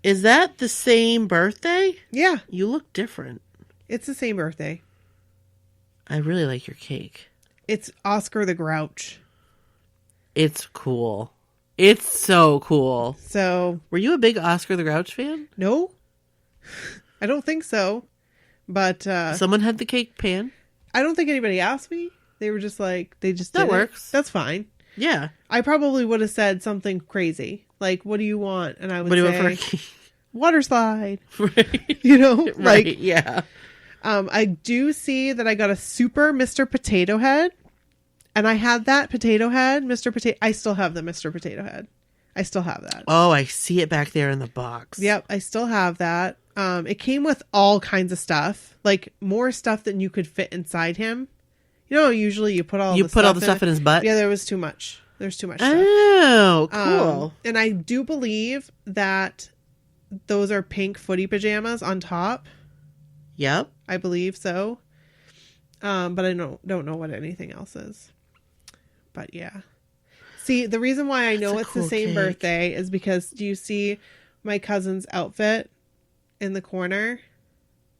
Is that the same birthday? Yeah. You look different. It's the same birthday. I really like your cake. It's Oscar the Grouch. It's cool. It's so cool. So, were you a big Oscar the Grouch fan? No. I don't think so. But someone had the cake pan. I don't think anybody asked me. They were just like, they just that did works. It. That's fine. Yeah. I probably would have said something crazy. Like, what do you want? And I would say, water slide. Right. You know? Right, like, yeah. I do see that I got a super Mr. Potato Head. And I had that potato head, Mr. Potato. I still have the Mr. Potato Head. I still have that. Oh, I see it back there in the box. Yep, I still have that. It came with all kinds of stuff, like more stuff than you could fit inside him. You know, usually you put all the stuff in his butt. Yeah, there was too much. There's too much stuff. Oh, cool. And I do believe that those are pink footy pajamas on top. Yep. I believe so. But I don't know what anything else is. But yeah. See, the reason why I know That's a it's cool the same cake. birthday is because do you see my cousin's outfit in the corner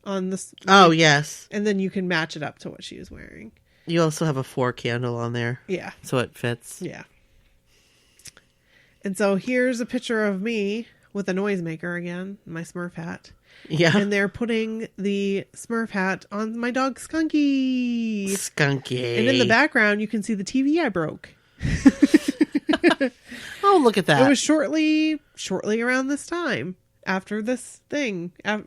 on this? Oh, yes. And then you can match it up to what she was wearing. You also have a 4 candle on there. Yeah. So it fits. Yeah. And so here's a picture of me with a noisemaker again, my Smurf hat. Yeah. And they're putting the Smurf hat on my dog Skunky. Skunky. And in the background, you can see the TV I broke. Oh, look at that. It was shortly around this time after this thing. Yeah,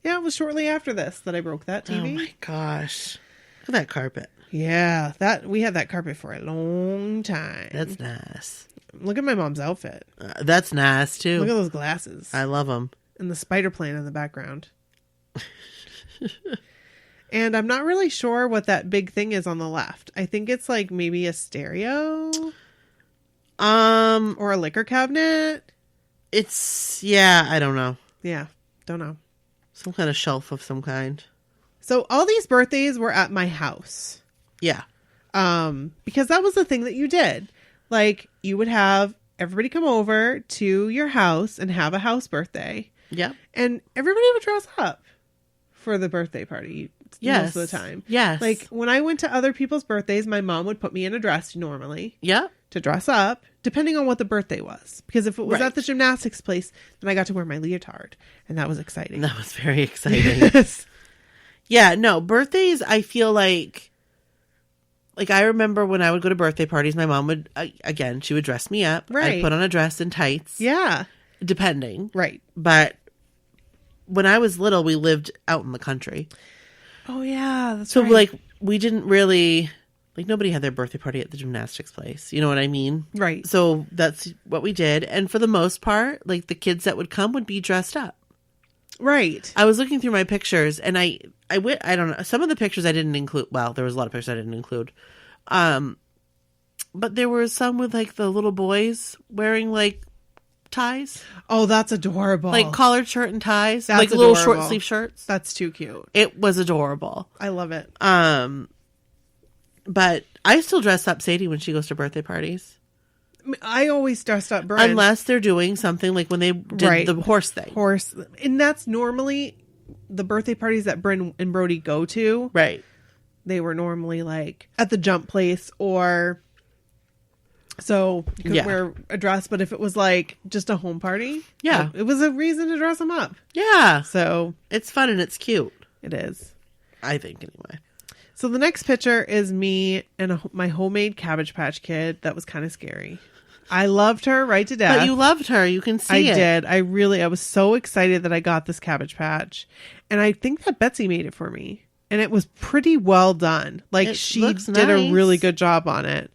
it was shortly after this that I broke that TV. Oh my gosh. Look at that carpet. Yeah, we had that carpet for a long time. That's nice. Look at my mom's outfit. That's nice too. Look at those glasses. I love them. And the spider plane in the background. And I'm not really sure what that big thing is on the left. I think it's like maybe a stereo or a liquor cabinet. I don't know. Yeah, don't know. Some kind of shelf of some kind. So all these birthdays were at my house. Yeah. Because that was the thing that you did. Like, you would have everybody come over to your house and have a house birthday. Yep. And everybody would dress up for the birthday party most of the time. Yes. Like, when I went to other people's birthdays, my mom would put me in a dress normally Yep. to dress up, depending on what the birthday was. Because if it was Right. at the gymnastics place, then I got to wear my leotard. And that was exciting. That was very exciting. Yes. Yeah, no, birthdays, I feel like I remember when I would go to birthday parties, my mom would, again, she would dress me up. Right. I'd put on a dress and tights. Yeah. Depending. Right. But when I was little, we lived out in the country. Oh, yeah. That's So, right. like, we didn't really, like, nobody had their birthday party at the gymnastics place. You know what I mean? Right. So that's what we did. And for the most part, like, the kids that would come would be dressed up. Right. I was looking through my pictures, and I don't know. Some of the pictures I didn't include. Well, there was a lot of pictures I didn't include. But there were some with, like, the little boys wearing, like, ties. Oh, that's adorable. Like, collared shirt and ties. That's like, little adorable. short sleeve shirts. That's too cute. It was adorable. I love it. But I still dress up Sadie when she goes to birthday parties. I always dressed up Bryn. Unless they're doing something like when they did Right. the horse thing. Horse. And that's normally the birthday parties that Bryn and Brody go to. Right. They were normally like at the jump place or so you could Yeah. wear a dress. But if it was like just a home party, Yeah. it was a reason to dress them up. Yeah. So It's fun and it's cute. it is. I think anyway. So the next picture is me and my homemade Cabbage Patch Kid. That was kind of scary. I loved her right to death. But you loved her. You can see I it. did. I was so excited that I got this Cabbage Patch. And I think that Betsy made it for me. And it was pretty well done. Like, It she looks did nice. a really good job on it.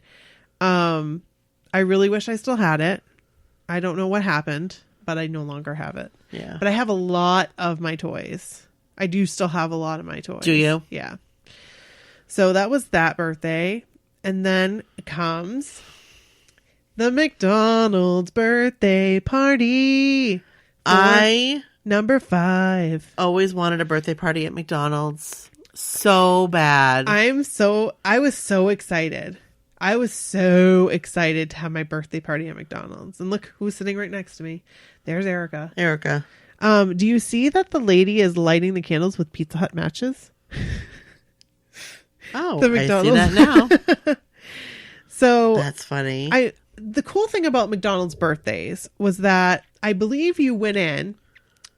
I really wish I still had it. I don't know what happened, but I no longer have it. Yeah. But I have a lot of my toys. I do still have a lot of my toys. Do you? Yeah. So that was that birthday. And then comes the McDonald's birthday party. I Number 5. always wanted a birthday party at McDonald's so bad. I was so excited. I was so excited to have my birthday party at McDonald's. And look who's sitting right next to me. There's Erica. Erica. Do you see that the lady is lighting the candles with Pizza Hut matches? Oh, The I see McDonald's. that now. So That's funny. the cool thing about McDonald's birthdays was that I believe you went in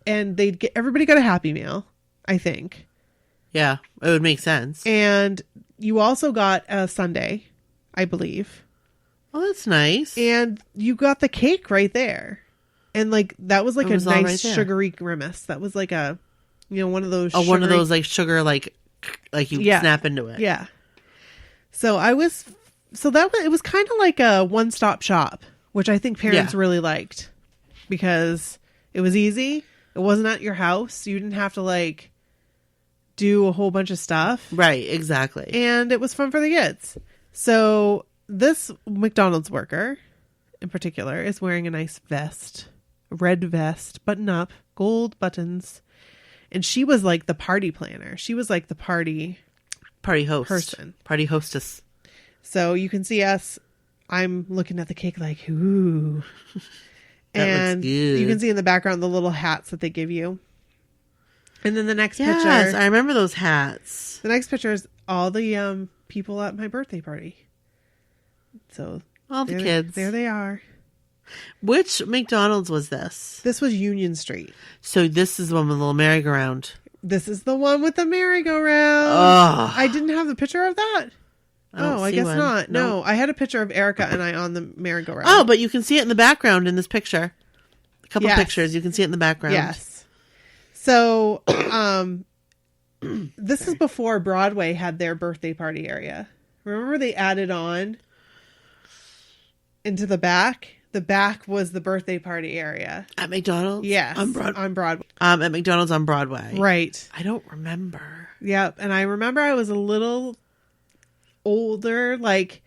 and everybody got a Happy Meal, I think. Yeah, it would make sense. And you also got a sundae, I believe. Oh, that's nice. And you got the cake right there. And like that was like It a was all nice right there. sugary grimace. That was like a one of those one of sugary- those like sugar like you Yeah. snap into it. Yeah. So it was kind of like a one-stop shop, which I think parents Yeah. really liked because it was easy. It wasn't at your house. You didn't have to like do a whole bunch of stuff. Right, exactly. And it was fun for the kids. So this McDonald's worker in particular is wearing a nice vest, a red vest, button up, gold buttons. And she was like the party planner. She was like the party host. person. Party hostess. So you can see us. I'm looking at the cake like, ooh. That looks good. You can see in the background the little hats that they give you. And then the next Yes, picture. I remember those hats. The next picture is all the people at my birthday party. So All the kids. There they are. Which McDonald's was this? This was Union Street. So this is the one with the little merry-go-round. This is the one with the merry-go-round. Oh, I didn't have the picture of that. I guess one. not. No, I had a picture of Erica and I on the merry-go-round. Oh, but you can see it in the background in this picture. A couple Yes. pictures. You can see it in the background. Yes. So, this is before Broadway had their birthday party area. Remember they added on into the back? The back was the birthday party area. At McDonald's? Yes. On Broadway. At McDonald's on Broadway. Right. I don't remember. Yep. And I remember I was a little older, like,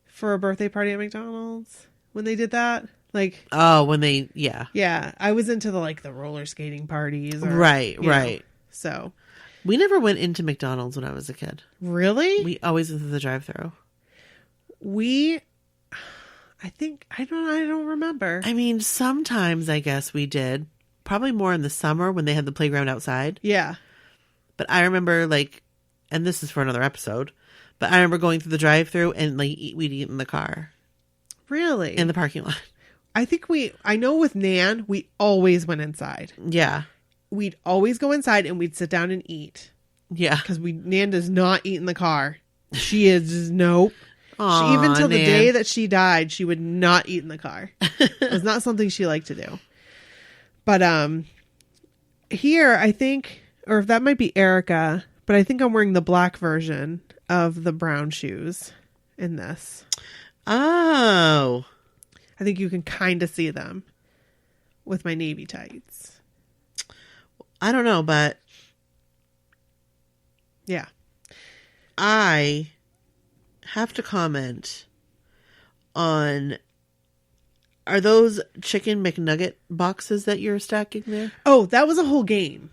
for a birthday party at McDonald's when they did that. Like, Oh, when they, yeah. yeah, I was into the roller skating parties. Or, Right, you know. right. So, We never went into McDonald's when I was a kid. really? We always went through the drive-thru. I don't remember. I mean, sometimes I guess we did. Probably more in the summer when they had the playground outside. Yeah. But I remember, like, and this is for another episode, but I remember going through the drive-thru and, like, we'd eat in the car. Really? In the parking lot. I know with Nan, we always went inside. Yeah. We'd always go inside and we'd sit down and eat. Yeah. Because Nan does not eat in the car. She is just, nope. Aw, Even till the Nan. day that she died, she would not eat in the car. It was not something she liked to do. But here, I think, or that might be Erica, but I think I'm wearing the black version of the brown shoes in this. Oh. I think you can kind of see them with my navy tights. I don't know, but Yeah. I have to comment on, are those chicken McNugget boxes that you're stacking there? Oh, that was a whole game.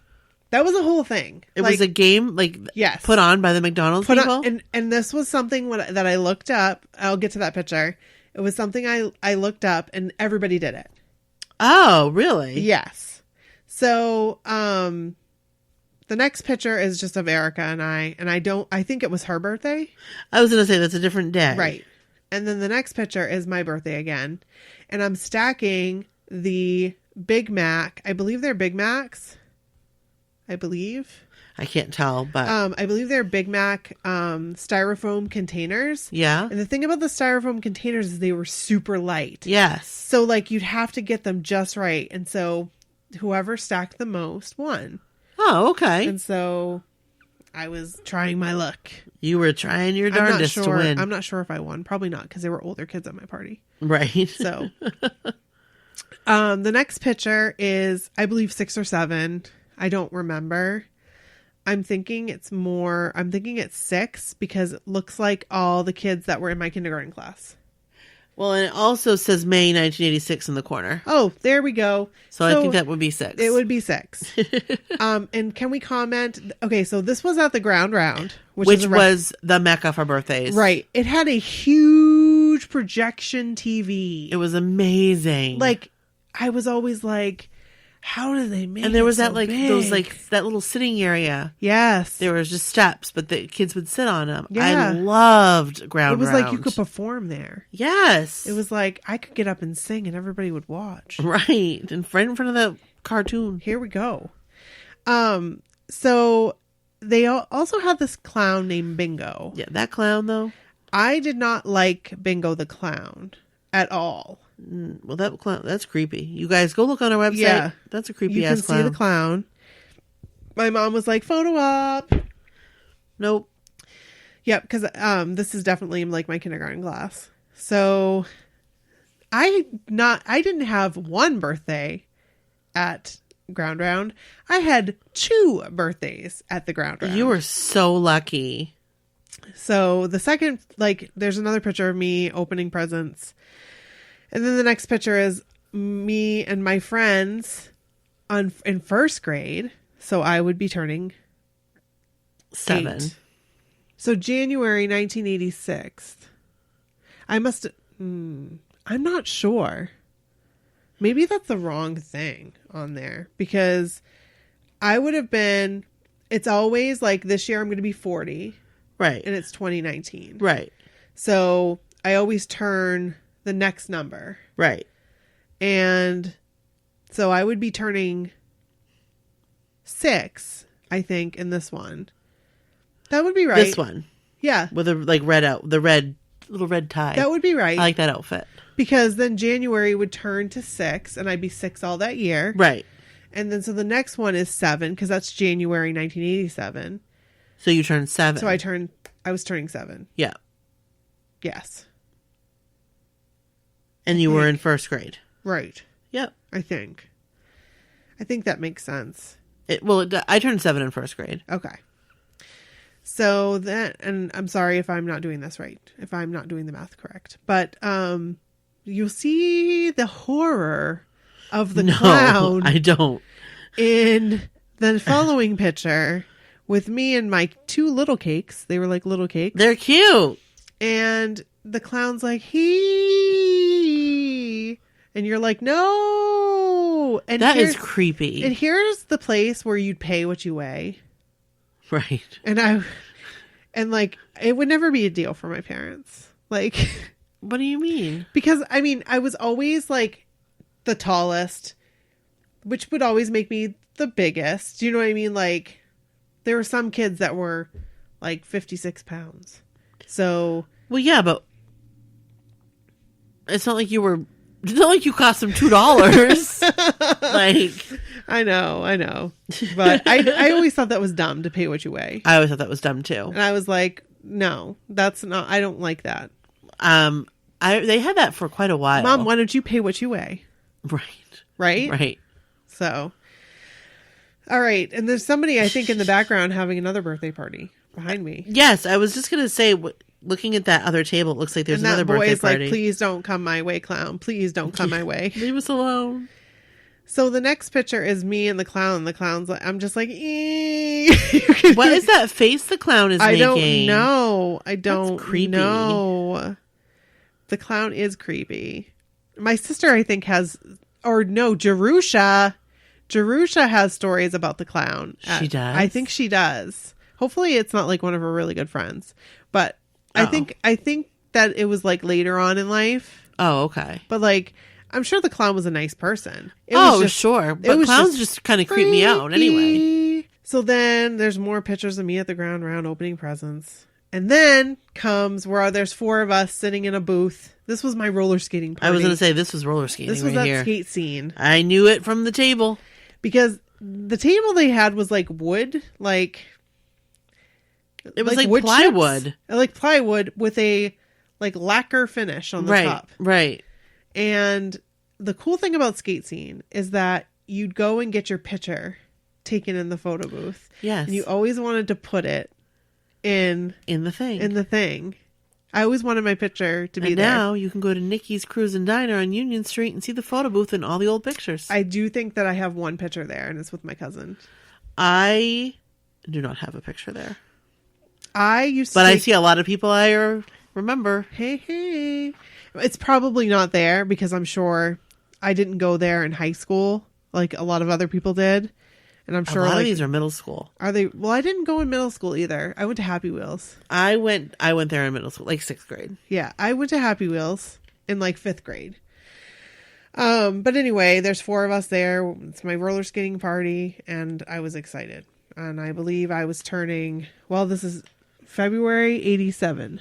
That was a whole thing. It was a game, like, yes. put on by the McDonald's people? And this was something that I looked up. I'll get to that picture. It was something I looked up and everybody did it. Oh, really? Yes. So, the next picture is just of Erica and I think it was her birthday. I was going to say that's a different day. Right. And then the next picture is my birthday again. And I'm stacking the Big Mac. I believe they're Big Macs. I can't tell, but I believe they're Big Mac styrofoam containers. yeah. And the thing about the styrofoam containers is they were super light. Yes. So like you'd have to get them just right. And so whoever stacked the most won. Oh, okay. And so I was trying my luck. You were trying your I'm not darndest to sure. win. I'm not sure if I won. Probably not because there were older kids at my party. Right. So the next picture is, I believe, 6 or 7. I don't remember. I'm thinking it's 6 because it looks like all the kids that were in my kindergarten class. Well, and it also says May 1986 in the corner. Oh, there we go. So I think that would be 6. It would be 6. And can we comment? Okay, so this was at the Ground Round. Which was the Mecca for birthdays. Right. It had a huge projection TV. It was amazing. Like, I was always like, how do they make it? And there was so that, like, big? those, like, that little sitting area. Yes. There was just steps, but the kids would sit on them. Yeah. I loved Ground It was Round. like you could perform there. Yes. It was like I could get up and sing and everybody would watch. Right. In front of the cartoon. Here we go. So they also had this clown named Bingo. Yeah, that clown, though. I did not like Bingo the clown at all. Well, that clown, that's creepy. You guys go look on our website. Yeah. That's a creepy You ass can clown. see the clown. My mom was like, photo op. Nope. Yep, because this is definitely like my kindergarten class. So I didn't have one birthday at Ground Round. I had 2 birthdays at the Ground Round. You were so lucky. So the second, like, there's another picture of me opening presents. And then the next picture is me and my friends in first grade. So I would be turning 7. 8. So January 1986. I'm not sure. Maybe that's the wrong thing on there because I would have been, it's always like this year I'm going to be 40. Right. And it's 2019. Right. So I always turn the next number. Right. And so I would be turning 6, I think, in this one. That would be right. This one. Yeah. With a little red tie. That would be right. I like that outfit. Because then January would turn to 6 and I'd be 6 all that year. Right. And then so the next one is 7 because that's January 1987. So you turned 7. So I was turning 7. Yeah. Yes. And you were in first grade. Right. Yep. I think that makes sense. I turned 7 in first grade. Okay. So that, and I'm sorry if I'm not doing this right, if I'm not doing the math correct, but you'll see the horror of the clown. I don't. In the following picture with me and my 2 little cakes. They were like little cakes. They're cute. And the clown's like, he. And you're like, no. And that is creepy. And here's the place where you'd pay what you weigh. Right. And like, it would never be a deal for my parents. Like, what do you mean? Because, I mean, I was always like the tallest, which would always make me the biggest. Do you know what I mean? Like, there were some kids that were like 56 pounds. So. Well, yeah, but it's not like you cost them $2. Like, I know. But I always thought that was dumb to pay what you weigh. I always thought that was dumb too. And I was like, no, that's not, I don't like that. They had that for quite a while. Mom, why don't you pay what you weigh? Right. Right? So, all right. And there's somebody, I think, in the background having another birthday party behind me. Yes, I was just going to say, looking at that other table, it looks like there's another birthday boy's party. Like, please don't come my way, clown. Please don't come my way. Leave us alone. So the next picture is me and the clown. The clown's like, I'm just like, what is that face the clown is making? I don't know. That's creepy. know. The clown is creepy. My sister, I think, Jerusha has stories about the clown. She does? I think she does. Hopefully it's not like one of her really good friends. But I think that it was like later on in life. Oh, okay. But like, I'm sure the clown was a nice person. Sure. But clowns just kind of creep me out anyway. So then there's more pictures of me at the ground round opening presents. And then comes where there's 4 of us sitting in a booth. This was my roller skating party. I was going to say, this was roller skating. This was that skate scene. I knew it from the table. Because the table they had was like wood, like... It was like plywood. Chips, like plywood with a like lacquer finish on the top. Right. And the cool thing about skate scene is that you'd go and get your picture taken in the photo booth. Yes. And you always wanted to put it in the thing. I always wanted my picture to be and there. Now you can go to Nikki's Cruise and Diner on Union Street and see the photo booth and all the old pictures. I do think that I have one picture there, and it's with my cousin. I do not have a picture there. I see a lot of people I remember. Hey. It's probably not there because I'm sure I didn't go there in high school like a lot of other people did. And I'm sure a lot of these are middle school. Are they? Well, I didn't go in middle school either. I went to Happy Wheels. I went there in middle school, like 6th grade. Yeah, I went to Happy Wheels in like 5th grade. But anyway, there's 4 of us there. It's my roller skating party, and I was excited. And I believe I was turning, this is February 87.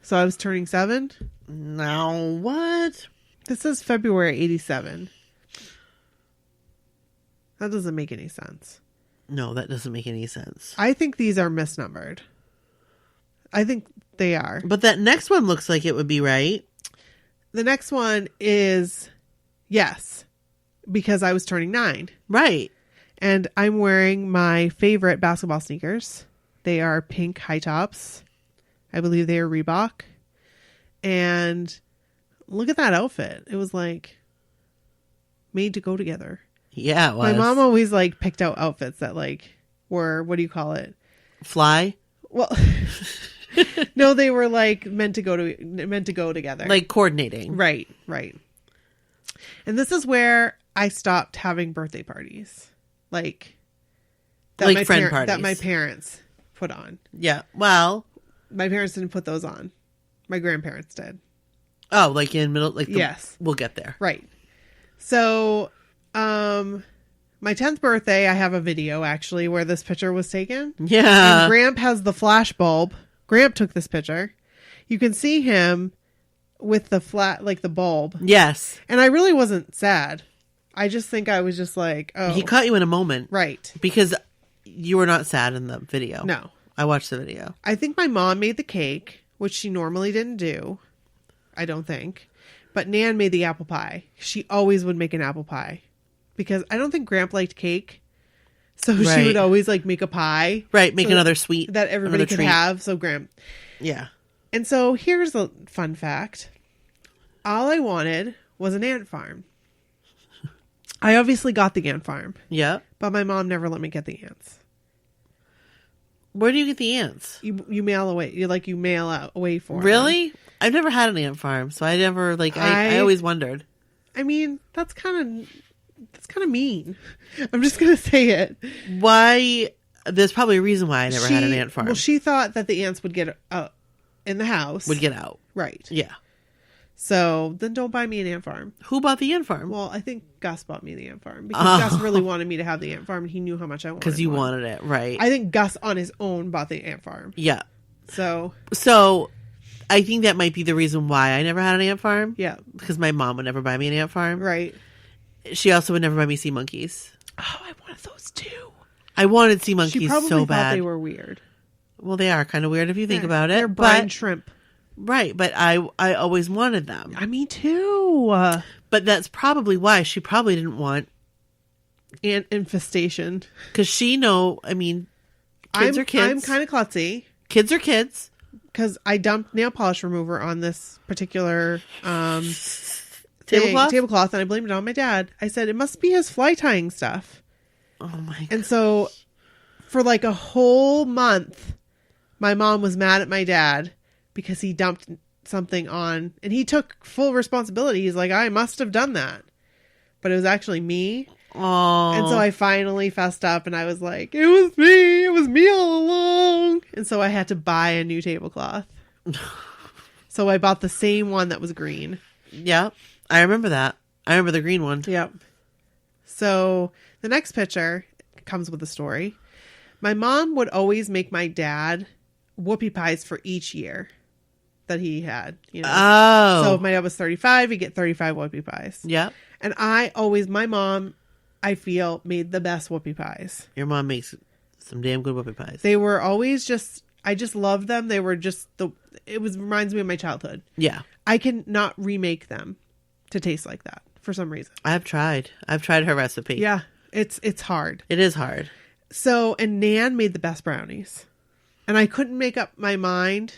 So I was turning 7. Now what? This is February 87. That doesn't make any sense. No, that doesn't make any sense. I think these are misnumbered. I think they are. But that next one looks like it would be right. The next one is, yes, because I was turning 9. Right. And I'm wearing my favorite basketball sneakers. They are pink high tops. I believe they were Reebok. And look at that outfit. It was like made to go together. Yeah, it was. My mom always like picked out outfits that like were, what do you call it? Fly? Well, no, they were like meant to go together. Like coordinating. Right. And this is where I stopped having birthday parties. Like Friend parties. That my parents put on. Yeah. Well, my parents didn't put those on. My grandparents did. Oh, like in middle, like yes. We'll get there. Right. So, my 10th birthday, I have a video actually where this picture was taken. Yeah. And Gramp has the flash bulb. Gramp took this picture. You can see him with the flat, like the bulb. Yes. And I really wasn't sad. I just think I was just like, oh. He caught you in a moment. Right. Because you were not sad in the video. No. I watched the video. I think my mom made the cake, which she normally didn't do. I don't think. But Nan made the apple pie. She always would make an apple pie. Because I don't think Gramp liked cake. So she would always like make a pie. Right, make so another sweet. that everybody could treat. have. So Gramp. Yeah. And so here's a fun fact. All I wanted was an ant farm. I obviously got the ant farm. Yeah. But my mom never let me get the ants. Where do you get the ants? You mail away. You mail out away for them. Really? I've never had an ant farm, so I never I always wondered. I mean, that's kind of mean. I'm just gonna say it. Why? There's probably a reason why I never had an ant farm. Well, she thought that the ants would get in the house. Would get out. Right. Yeah. So then don't buy me an ant farm. Who bought the ant farm? Well, I think Gus bought me the ant farm because Gus really wanted me to have the ant farm and he knew how much I wanted. Because you wanted it, right? I think Gus on his own bought the ant farm. Yeah. So I think that might be the reason why I never had an ant farm. Yeah. Because my mom would never buy me an ant farm. Right. She also would never buy me sea monkeys. Oh, I wanted those too. I wanted sea monkeys she probably so thought bad. They were weird. Well, they are kind of weird if you think about it. They're brine shrimp. Right, but I always wanted them. Me too. But that's probably why she probably didn't want ant infestation. Because kids are kids. I'm kind of klutzy. Kids are kids. Because I dumped nail polish remover on this particular tablecloth, and I blamed it on my dad. I said, it must be his fly tying stuff. Oh my God. And so for like a whole month, my mom was mad at my dad because he dumped something on, and he took full responsibility. He's like, I must have done that. But it was actually me. Oh. And so I finally fessed up and I was like, it was me. It was me all along. And so I had to buy a new tablecloth. So I bought the same one that was green. Yeah. I remember that. I remember the green one. Yep. So the next picture comes with a story. My mom would always make my dad whoopie pies for each year that he had. Oh. So if my dad was 35, he'd get 35 whoopie pies. Yep. And my mom, I feel, made the best whoopie pies. Your mom makes some damn good whoopie pies. They were always I just loved them. They were just reminds me of my childhood. Yeah. I can not remake them to taste like that for some reason. I've tried her recipe. Yeah. It's hard. It is hard. So, and Nan made the best brownies. And I couldn't make up my mind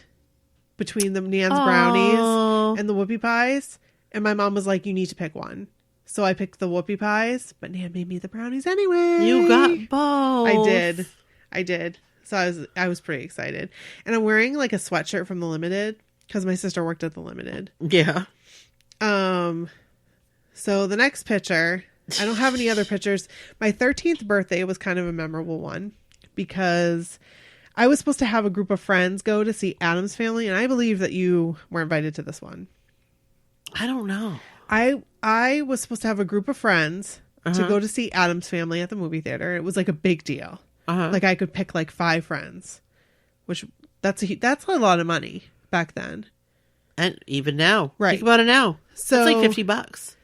between the Nan's brownies and the whoopie pies. And my mom was like, you need to pick one. So I picked the whoopie pies, but Nan made me the brownies anyway. You got both. I did. So I was pretty excited. And I'm wearing like a sweatshirt from the Limited because my sister worked at the Limited. Yeah. So the next picture, I don't have any other pictures. My 13th birthday was kind of a memorable one because I was supposed to have a group of friends go to see Addams Family, and I believe that you were invited to this one. I don't know. I was supposed to have a group of friends to go to see Addams Family at the movie theater. It was like a big deal. Like I could pick like 5 friends, which that's a lot of money back then. And even now. Right. Think about it now. So it's like $50.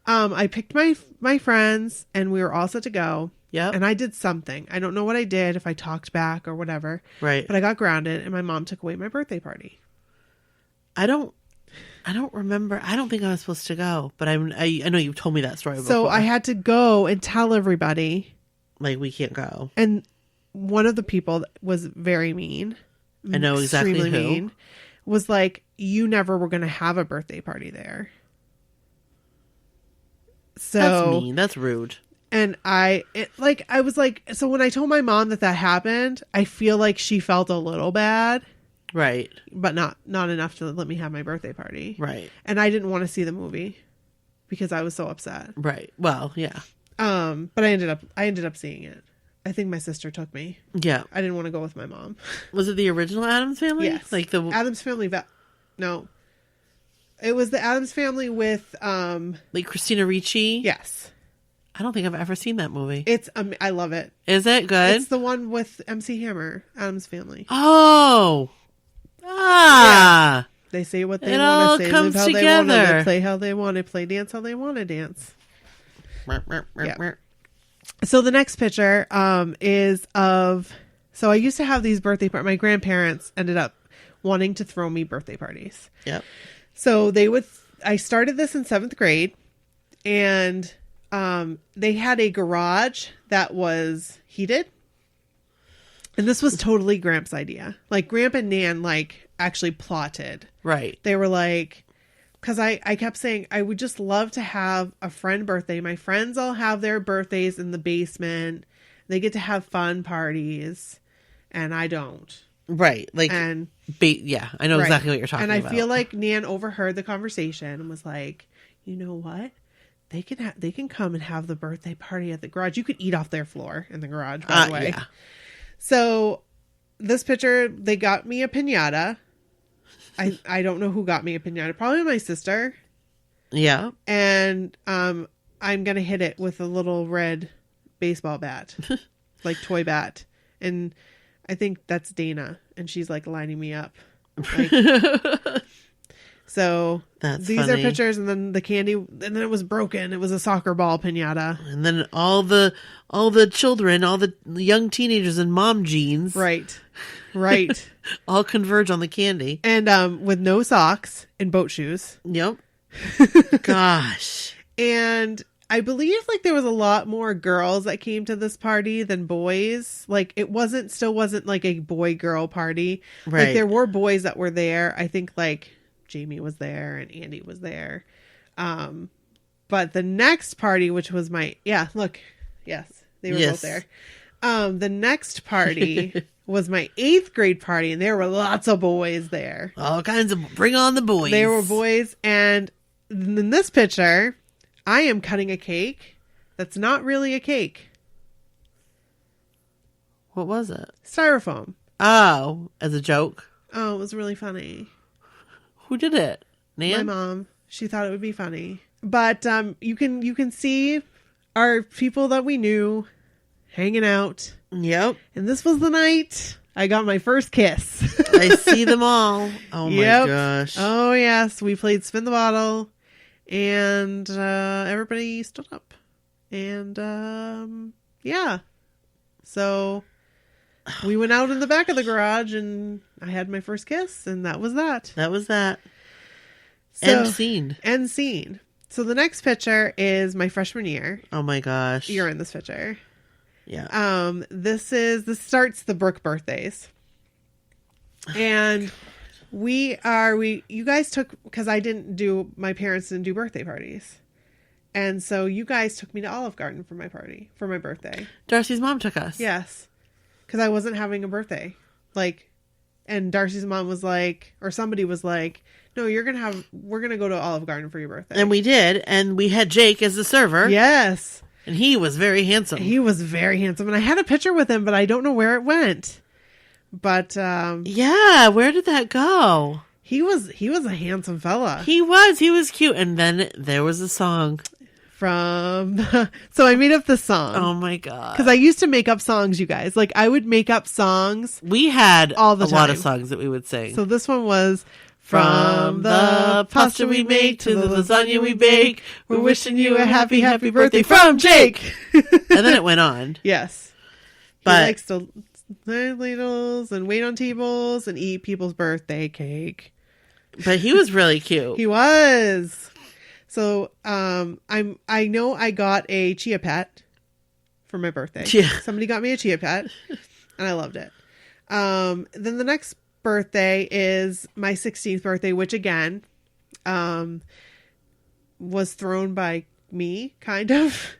I picked my friends and we were all set to go. Yep. And I did something. I don't know what I did, if I talked back or whatever. Right. But I got grounded and my mom took away my birthday party. I don't remember. I don't think I was supposed to go, but I know you've told me that story before. So I had to go and tell everybody. Like, we can't go. And one of the people was very mean I know exactly extremely who. mean, was like, you never were going to have a birthday party there. So That's mean. That's rude. And I was like, so when I told my mom that happened, I feel like she felt a little bad, Right. but not enough to let me have my birthday party. Right. And I didn't want to see the movie because I was so upset. Right. Well, yeah. But I ended up seeing it. I think my sister took me. Yeah. I didn't want to go with my mom. Was it the original Addams Family? Yes. Like the Addams Family. No. It was the Addams Family with, like Christina Ricci? yes. I don't think I've ever seen that movie. It's, I love it. Is it good? It's the one with MC Hammer, Addams Family. Oh. Ah. They say what they It all want to say, comes live how they want to together. live, play how they want to play, dance how they want to dance. Yeah. Yeah. So the next picture is of, so I used to have these birthday parties. My grandparents ended up wanting to throw me birthday parties. Yep. So I started this in 7th grade, and they had a garage that was heated. And this was totally Gramps' idea. Like, Gramp and Nan, like, actually plotted. Right. They were like, because I kept saying, I would just love to have a friend birthday. My friends all have their birthdays in the basement. They get to have fun parties, and I don't. Right. Like, And yeah, I know right. exactly what you're talking about. And I feel like Nan overheard the conversation and was like, you know what? They can come and have the birthday party at the garage. You could eat off their floor in the garage, by the way. Yeah. So this picture, they got me a piñata. I don't know who got me a piñata. Probably my sister. Yeah. And I'm going to hit it with a little red baseball bat, like toy bat. And I think that's Dana. And she's like lining me up. Like, so these funny. are pictures, and then the candy, and then it was broken. It was a soccer ball piñata. And then all the children, all the young teenagers in mom jeans. Right. all converge on the candy. And with no socks and boat shoes. Yep. Gosh. And I believe like there was a lot more girls that came to this party than boys. Like it still wasn't like a boy girl party. Right. Like there were boys that were there. I think like Jamie was there and Andy was there. But the next party, which was they were both there. The next party was my 8th grade party, and there were lots of boys there. All kinds of, bring on the boys. There were boys, and in this picture, I am cutting a cake that's not really a cake. What was it? Styrofoam. Oh, as a joke. Oh, it was really funny. Who did it? Nan? My mom. She thought it would be funny. But you can see our people that we knew hanging out. Yep. And this was the night I got my first kiss. I see them all. Oh my gosh. Oh yes, we played Spin the Bottle, and everybody stood up, and yeah. So we went out in the back of the garage, and I had my first kiss, and that was that. That was that. So, End scene. End scene. So the next picture is my freshman year. Oh my gosh. You're in this picture. Yeah. This starts the Brooke birthdays. And you guys took, because my parents didn't do birthday parties. And so you guys took me to Olive Garden for my birthday. Darcy's mom took us. Yes. Because I wasn't having a birthday. And Darcy's mom was like, or somebody was like, no, we're going to go to Olive Garden for your birthday. And we did. And we had Jake as the server. Yes. And he was very handsome. He was very handsome. And I had a picture with him, but I don't know where it went. But, yeah, where did that go? He was a handsome fella. He was cute. And then there was a song. So I made up the song. Oh my God. Because I used to make up songs, you guys. Like, I would make up songs. We had all the a lot of time. songs that we would sing. So this one was, from the pasta we make to the lasagna we bake, we're wishing you a happy, happy birthday from Jake. And then it went on. Yes. But he likes to learn ladles and wait on tables and eat people's birthday cake. But he was really cute. He was. So, I know I got a chia pet for my birthday. Yeah. Somebody got me a chia pet, and I loved it. Then the next birthday is my 16th birthday, which again, was thrown by me, kind of.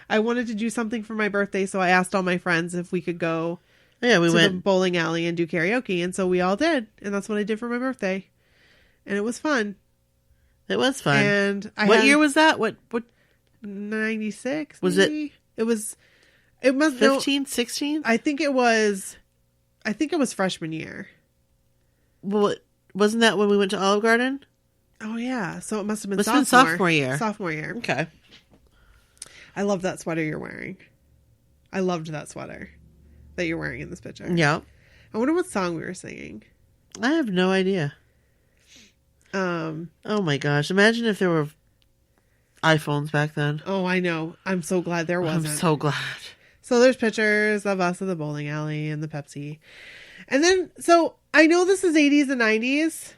I wanted to do something for my birthday, so I asked all my friends if we could go Yeah, we to went. the bowling alley and do karaoke, and so we all did, and that's what I did for my birthday, and it was fun. It was fun. And what year was that? What 96? Was maybe? It was. It must 15, 16? I think it was freshman year. Well, wasn't that when we went to Olive Garden? Oh yeah, so it must have been Must have sophomore. been sophomore year. Sophomore year. Okay. I love that sweater you're wearing. I loved that sweater that you're wearing in this picture. Yeah. I wonder what song we were singing. I have no idea. Oh my gosh. Imagine if there were iPhones back then. Oh, I know. I'm so glad there wasn't. I'm so glad. So there's pictures of us at the bowling alley and the Pepsi. And then, so I know this is 80s and 90s.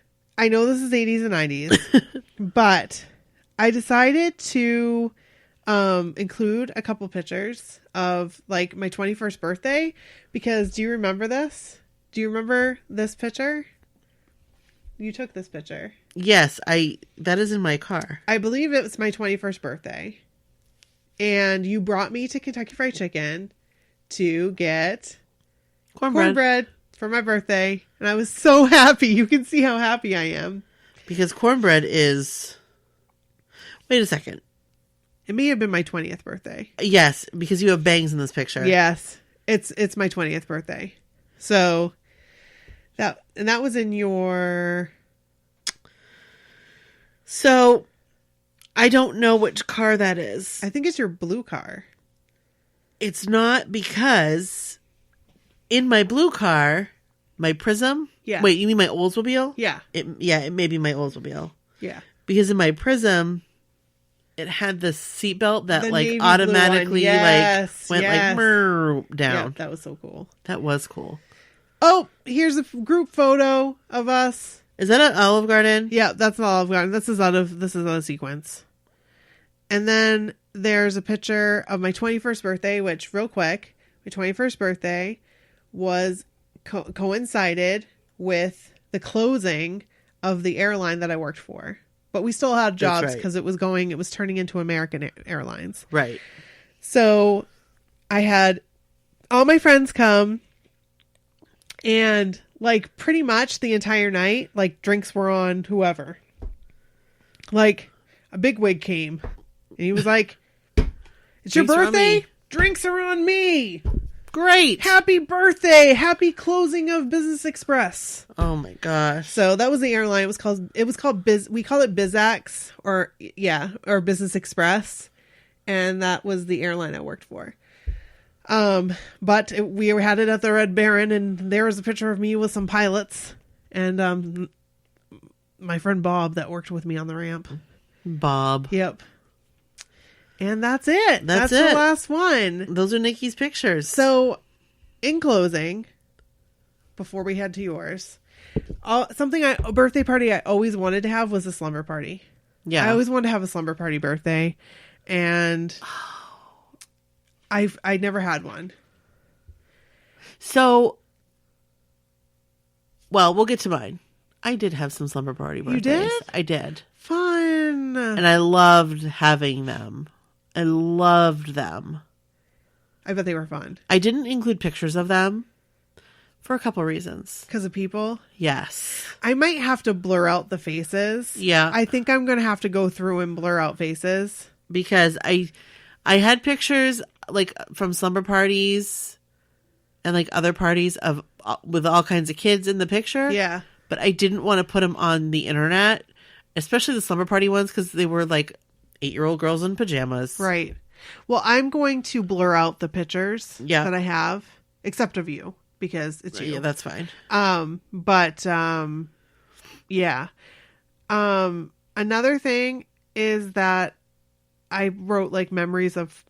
But I decided to include a couple pictures of like my 21st birthday because do you remember this? Do you remember this picture? You took this picture. Yes, that is in my car. I believe it was my 21st birthday. And you brought me to Kentucky Fried Chicken to get cornbread for my birthday. And I was so happy. You can see how happy I am. Because cornbread is... Wait a second. It may have been my 20th birthday. Yes, because you have bangs in this picture. Yes. It's my 20th birthday. So that was in your... So I don't know which car that is. I think it's your blue car. It's not because in my blue car, my Prism. Yeah. Wait, you mean my Oldsmobile? Yeah. It may be my Oldsmobile. Yeah. Because in my Prism, it had the seatbelt that The like navy blue automatically one. Yes, like went yes. like down. Yeah, that was so cool. That was cool. Oh, here's a group photo of us. Is that at Olive Garden? Yeah, that's all I've got. This is out of sequence. And then there's a picture of my 21st birthday, which real quick, my 21st birthday was coincided with the closing of the airline that I worked for. But we still had jobs because it was turning into American Airlines. Right. So I had all my friends come and like pretty much the entire night, like drinks were on whoever. Like a bigwig came and he was like, "It's your Drinks are on birthday? me." Drinks are on me. Great. Happy birthday. Happy closing of Business Express." Oh my gosh. So that was the airline. It was called we call it BizX or Business Express. And that was the airline I worked for. But we had it at the Red Baron and there was a picture of me with some pilots and, my friend Bob that worked with me on the ramp. Bob. Yep. And that's it. That's the it. last one. Those are Nikki's pictures. So in closing, before we head to yours, a birthday party I always wanted to have was a slumber party. Yeah. I always wanted to have a slumber party birthday, and I never had one. So, well, we'll get to mine. I did have some slumber party birthdays. You did? I did. Fun. And I loved having them. I loved them. I bet they were fun. I didn't include pictures of them for a couple reasons. Because of people? Yes. I might have to blur out the faces. Yeah. I think I'm going to have to go through and blur out faces. Because I had pictures like from slumber parties and like other parties with all kinds of kids in the picture. Yeah. But I didn't want to put them on the internet, especially the slumber party ones, because they were like 8-year-old girls in pajamas. Right. Well, I'm going to blur out the pictures Yeah. that I have, except of you, because it's you. Yeah, that's fine. Yeah. Another thing is that I wrote like memories of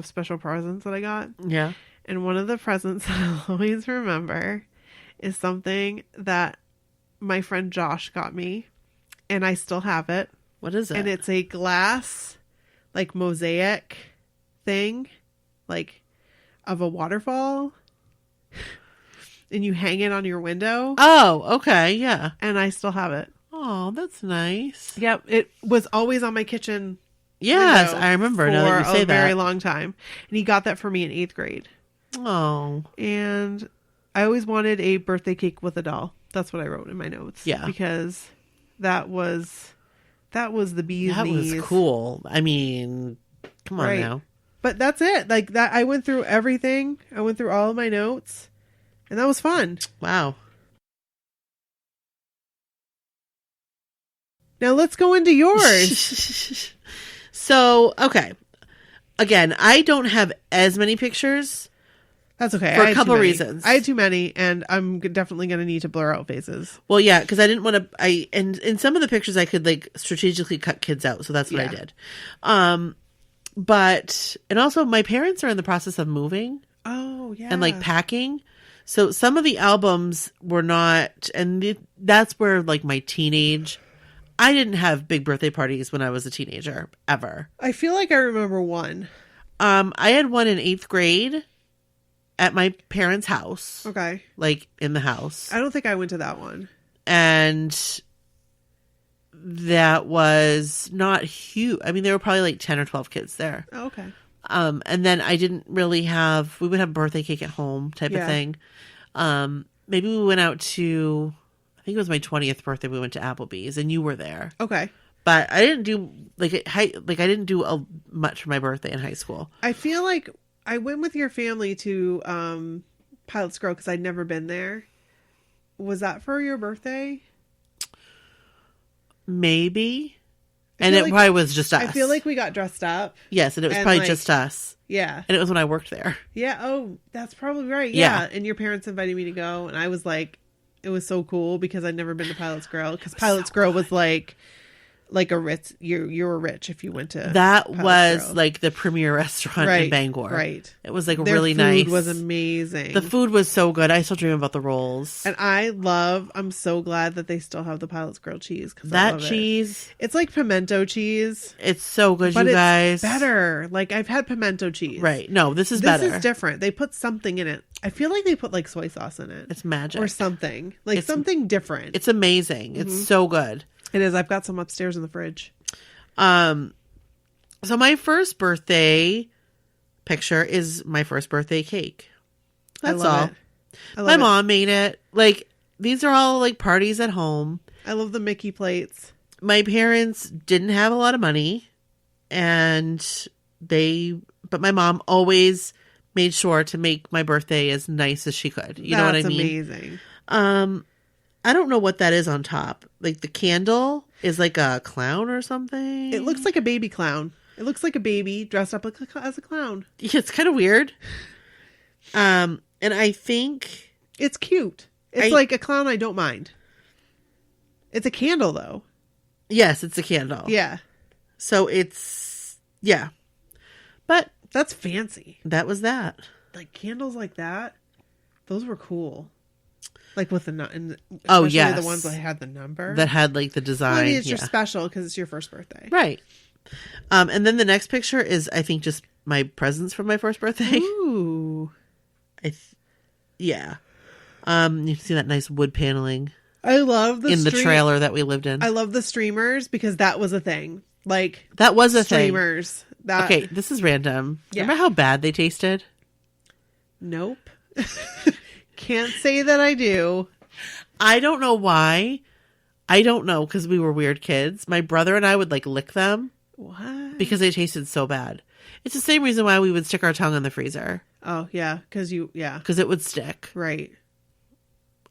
special presents that I got. Yeah. And one of the presents that I'll always remember is something that my friend Josh got me, and I still have it. What is it? And it's a glass, like mosaic thing, like of a waterfall. and you hang it on your window. Oh, okay. Yeah. And I still have it. Oh, that's nice. Yep. It was always on my kitchen. Yes, window I remember for now that you say a very that. long time. And he got that for me in 8th grade. Oh. And I always wanted a birthday cake with a doll. That's what I wrote in my notes. Yeah. Because that was the bee's That knees. was cool. I mean, come on Right. now. But that's it. Like that, I went through everything. I went through all of my notes, and that was fun. Wow. Now let's go into yours. So, okay. Again, I don't have as many pictures. That's okay. For I a had couple too many. reasons. I had too many, and I'm definitely going to need to blur out faces. Well, yeah, because I didn't want to. And in some of the pictures, I could like strategically cut kids out, so that's what I Yeah. did. But and also my parents are in the process of moving Oh yeah. and like packing, so some of the albums were not, and that's where like my teenage. I didn't have big birthday parties when I was a teenager ever. I feel like I remember one. I had one in 8th grade at my parents' house, Okay. like in the house. I don't think I went to that one. And that was not huge. I mean, there were probably like 10 or 12 kids there. Oh, okay. And then I didn't really have, we would have birthday cake at home type of Yeah. thing. Maybe we went out to, I think it was my 20th birthday. We went to Applebee's and you were there, Okay. but I didn't do I didn't do much for my birthday in high school. I feel like I went with your family to Pilot's Grove because I'd never been there. Was that for your birthday? Maybe. I And feel it like- probably was just us. I feel like we got dressed up. yes. And it was and, probably like- just us. Yeah. And it was when I worked there. Yeah. Oh, that's probably right. Yeah. Yeah. And your parents invited me to go, and I was like, it was so cool because I'd never been to Pilot's Grove because Pilot's Grove was like a rich. You were rich if you went to That Pilot's was Grove. like the premier restaurant in Right, Bangor. right. It was like Their really food nice. was amazing. The food was so good. I still dream about the rolls. And I'm so glad that they still have the Pilot's grilled cheese. Cause I That love it. cheese, It's like pimento cheese, it's so good, but you guys. it's better. Like I've had pimento cheese. Right. No, this is This better. is different. They put something in it. I feel like they put like soy sauce in it. It's magic. Or something. Like It's- something different. It's amazing. It's so good. It is. I've got some upstairs in the fridge. So my first birthday picture is my first birthday cake. That's I love all. it. I love My it. mom made it. Like, these are all like parties at home. I love the Mickey plates. My parents didn't have a lot of money, but my mom always made sure to make my birthday as nice as she could. You know what I That's mean? amazing. I don't know what that is on top. Like the candle is like a clown or something. It looks like a baby clown. It looks like a baby dressed up as a clown. Yeah, it's kind of weird. And I think It's cute. It's like a clown I don't mind. It's a candle though. yes, it's a candle. Yeah. So it's yeah. But That's fancy. that was that. Like candles like that, those were cool. Like with the Oh, especially yes. the ones that had the number. That had like the design. Well, I mean, it's yeah. your special because it's your first birthday. Right. And then the next picture is I think just my presents for my first birthday. Ooh, Yeah. You can see that nice wood paneling I love the in the trailer that we lived in. I love the streamers because that was a thing. Like That was a thing. streamers. That Okay, this is random. Yeah. Remember how bad they tasted? Nope. Can't say that I do. I don't know why. I don't know because we were weird kids. My brother and I would like lick them What? because they tasted so bad. It's the same reason why we would stick our tongue in the freezer Oh yeah, because because it would stick. right.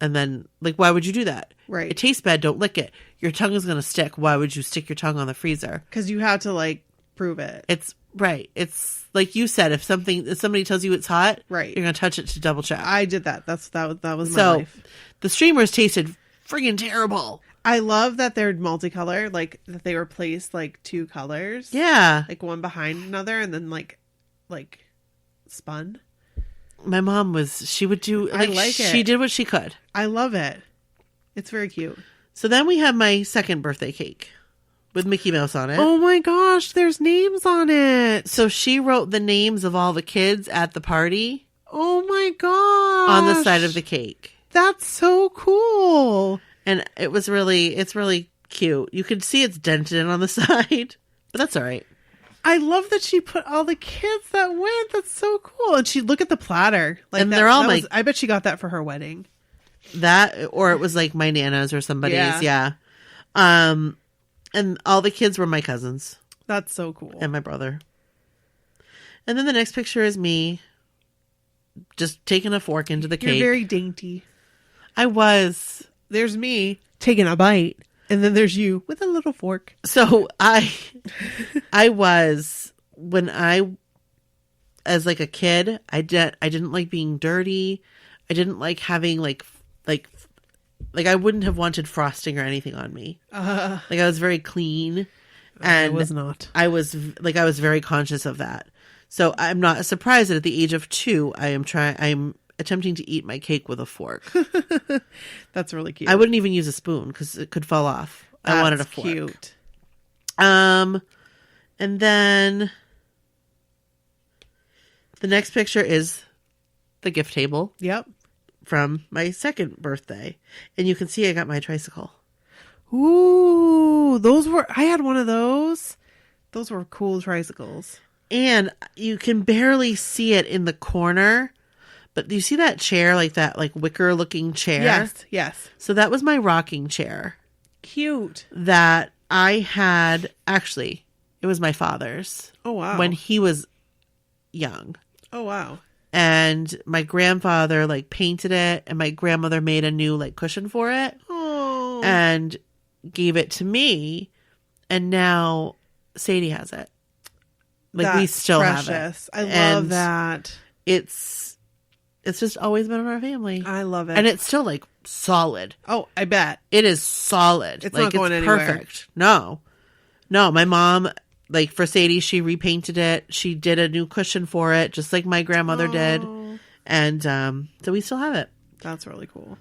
And then, like, why would you do that? Right. It tastes bad. Don't lick it. Your tongue is going to stick. Why would you stick your tongue on the freezer? Because you have to like prove it. It's right. It's like you said. If somebody tells you it's hot, Right. you're going to touch it to double check. I did that. That was my So life. the streamers tasted friggin' terrible. I love that they're multicolor, like that they replaced like two colors. Yeah. Like one behind another and then like spun. My mom she would do, I like it. She did what she could. I love it. It's very cute. So then we have my second birthday cake with Mickey Mouse on it. Oh my gosh, there's names on it. So she wrote the names of all the kids at the party. Oh my gosh. on the side of the cake. That's so cool. And it's really cute. You can see it's dented in on the side, but that's all right. I love that she put all the kids that went. That's so cool. And she look at the platter. Like And they're all I bet she got that for her wedding. That, or it was like my Nana's or somebody's. Yeah. And all the kids were my cousins. That's so cool. And my brother. And then the next picture is me just taking a fork into the cake. You're very dainty. I was. There's me taking a bite. And then there's you with a little fork. So I was, when as like a kid, I didn't like being dirty. I didn't like having like I wouldn't have wanted frosting or anything on me. Like I was very clean. And I was not. I was very conscious of that. So I'm not surprised that at the age of 2, I'm attempting to eat my cake with a fork. That's really cute. I wouldn't even use a spoon because it could fall off. I wanted a fork. Cute. And then the next picture is the gift table. Yep. From my second birthday. And you can see I got my tricycle. Ooh, I had one of those. Those were cool tricycles. And you can barely see it in the corner. But do you see that chair, like that wicker looking chair? Yes. So that was my rocking chair. Cute. That I had, actually, it was my father's. Oh, wow. When he was young. Oh, wow. And my grandfather painted it, and my grandmother made a new cushion for it. Oh. And gave it to me, and now Sadie has it. We still have it. I love that. It's just always been in our family. I love it. And it's still solid. Oh, I bet. It is solid. It's not going anywhere. Perfect. No, my mom, for Sadie, she repainted it. She did a new cushion for it, just like my grandmother did. And so we still have it. That's really cool.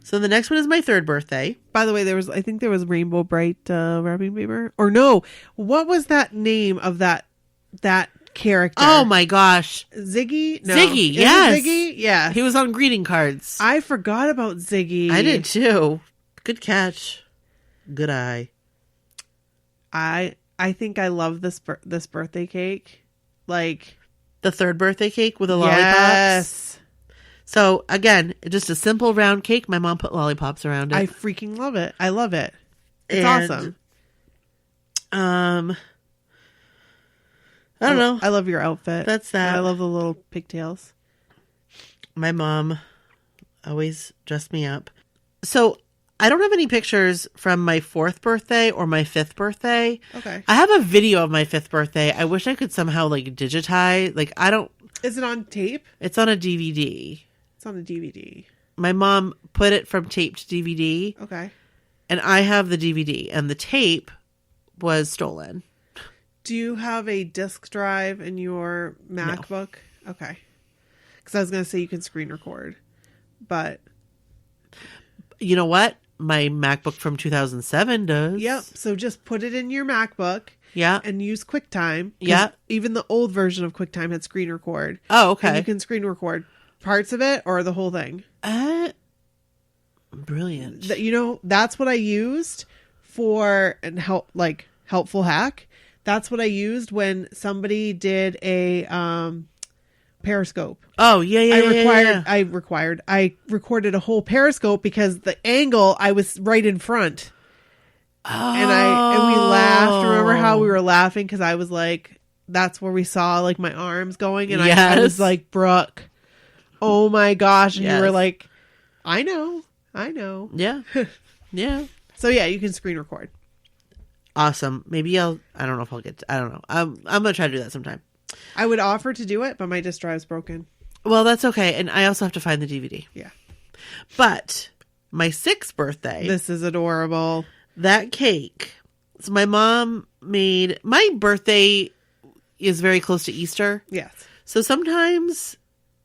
So the next one is my third birthday. By the way, I think there was Rainbow Bright wrapping paper. Or no, what was that name of that character? Oh my gosh. Ziggy? No. Ziggy, Is it yes. Ziggy? Yeah. He was on greeting cards. I forgot about Ziggy. I did too. Good catch. Good eye. I think I love this birthday cake. The third birthday cake with the lollipops. Yes. So again, just a simple round cake. My mom put lollipops around it. I freaking love it. I love it. It's And, awesome. I don't know. I love your outfit. That's that. I love the little pigtails. My mom always dressed me up. So I don't have any pictures from my 4th birthday or my 5th birthday. Okay. I have a video of my 5th birthday. I wish I could somehow digitize. I don't. Is it on tape? It's on a DVD. It's on a DVD. My mom put it from tape to DVD. Okay. And I have the DVD, and the tape was stolen. Do you have a disk drive in your MacBook? No. Okay. Because I was going to say you can screen record, but you know what? My MacBook from 2007 does. Yep. So just put it in your MacBook. Yeah. And use QuickTime. Yeah. Even the old version of QuickTime had screen record. Oh, okay. And you can screen record parts of it or the whole thing. Brilliant. That's what I used for helpful hack. That's what I used when somebody did a Periscope. Oh, yeah. I recorded a whole Periscope because the angle I was right in front. Oh. And we laughed. Remember how we were laughing because I was that's where we saw my arms going, and I was like, Brooke, oh my gosh, and you were like, I know. Yeah. Yeah. So yeah, you can screen record. Awesome. Maybe I don't know if I'll I don't know. I'm going to try to do that sometime. I would offer to do it, but my disk drive's broken. Well, that's okay. And I also have to find the DVD. Yeah. But my 6th birthday. This is adorable. That cake. So my mom made, my birthday is very close to Easter. Yes. So sometimes